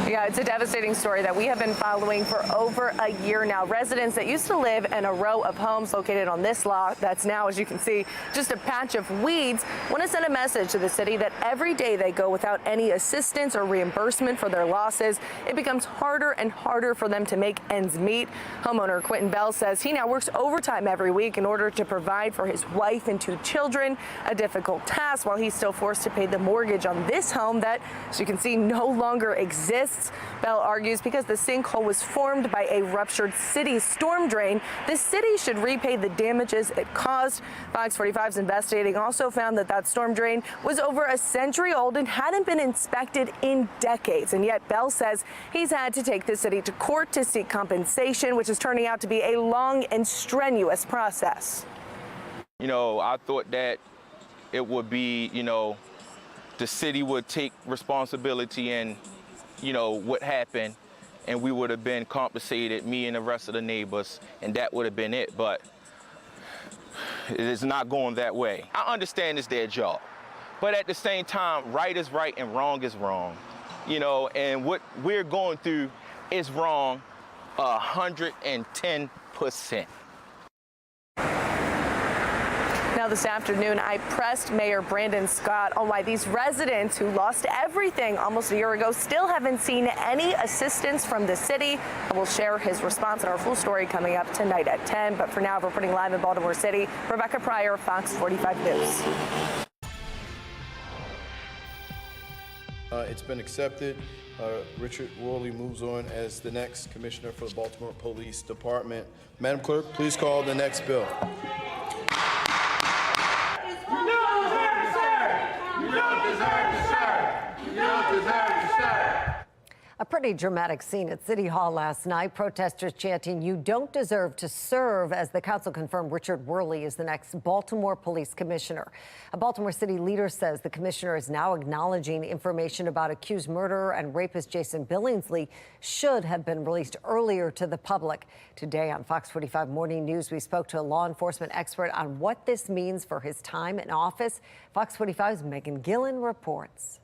Yeah, it's a devastating story that we have been following for over a year now. Residents that used to live in a row of homes located on this lot that's now, as you can see, just a patch of weeds, want to send a message to the city that every day they go without any assistance or reimbursement for their losses, it becomes harder and harder for them to make ends meet. Homeowner Quentin Bell says he now works overtime every week in order to provide for his wife and two children, a difficult task while he's still forced to pay the mortgage on this home that, as you can see, no longer exists. Bell argues because the sinkhole was formed by a ruptured city storm drain, the city should repay the damages it caused. Fox 45's investigating also found that that storm drain was over a century old and hadn't been inspected in decades. And yet Bell says he's had to take the city to court to seek compensation, which is turning out to be a long and strenuous process.
You know, I thought that it would be, the city would take responsibility and what happened, and we would have been compensated, me and the rest of the neighbors, and that would have been it. But it is not going that way. I understand it's their job, but at the same time, right is right and wrong is wrong. And what we're going through is wrong 110%.
Now this afternoon, I pressed Mayor Brandon Scott on why these residents who lost everything almost a year ago still haven't seen any assistance from the city. And we'll share his response in our full story coming up tonight at 10. But for now, reporting live in Baltimore City, Rebecca Pryor, Fox 45 News.
It's been accepted. Richard Worley moves on as the next commissioner for the Baltimore Police Department. Madam Clerk, please call the next bill.
A pretty dramatic scene at City Hall last night. Protesters chanting, "You don't deserve to serve," as the council confirmed Richard Worley is the next Baltimore Police Commissioner. A Baltimore City leader says the commissioner is now acknowledging information about accused murderer and rapist Jason Billingsley should have been released earlier to the public. Today on Fox 45 Morning News, we spoke to a law enforcement expert on what this means for his time in office. Fox 45's Megan Gillen reports.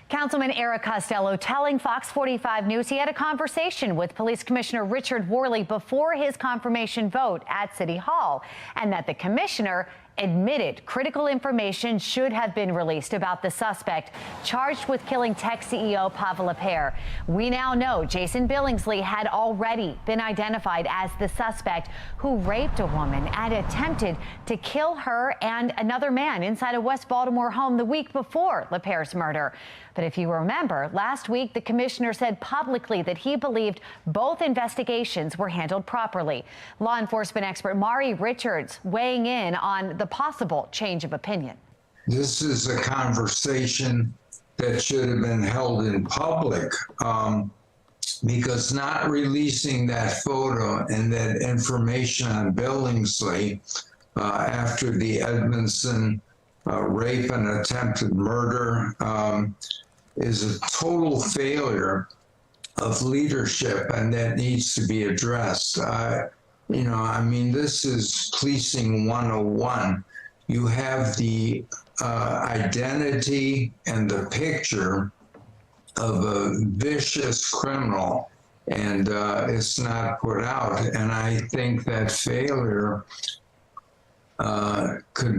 Councilman Eric Costello telling Fox 45 News he had a conversation with Police Commissioner Richard Worley before his confirmation vote at City Hall, and that the commissioner admitted critical information should have been released about the suspect charged with killing tech CEO Pavel Lapierre. We now know Jason Billingsley had already been identified as the suspect who raped a woman and attempted to kill her and another man inside a West Baltimore home the week before Lapierre's murder. But if you remember, last week, the commissioner said publicly that he believed both investigations were handled properly. Law enforcement expert Mari Richards weighing in on the possible change of opinion.
This is a conversation that should have been held in public, because not releasing that photo and that information on Billingsley after the Edmondson rape and attempted murder is a total failure of leadership, and that needs to be addressed. This is policing 101. You have the identity and the picture of a vicious criminal, and it's not put out. And I think that failure could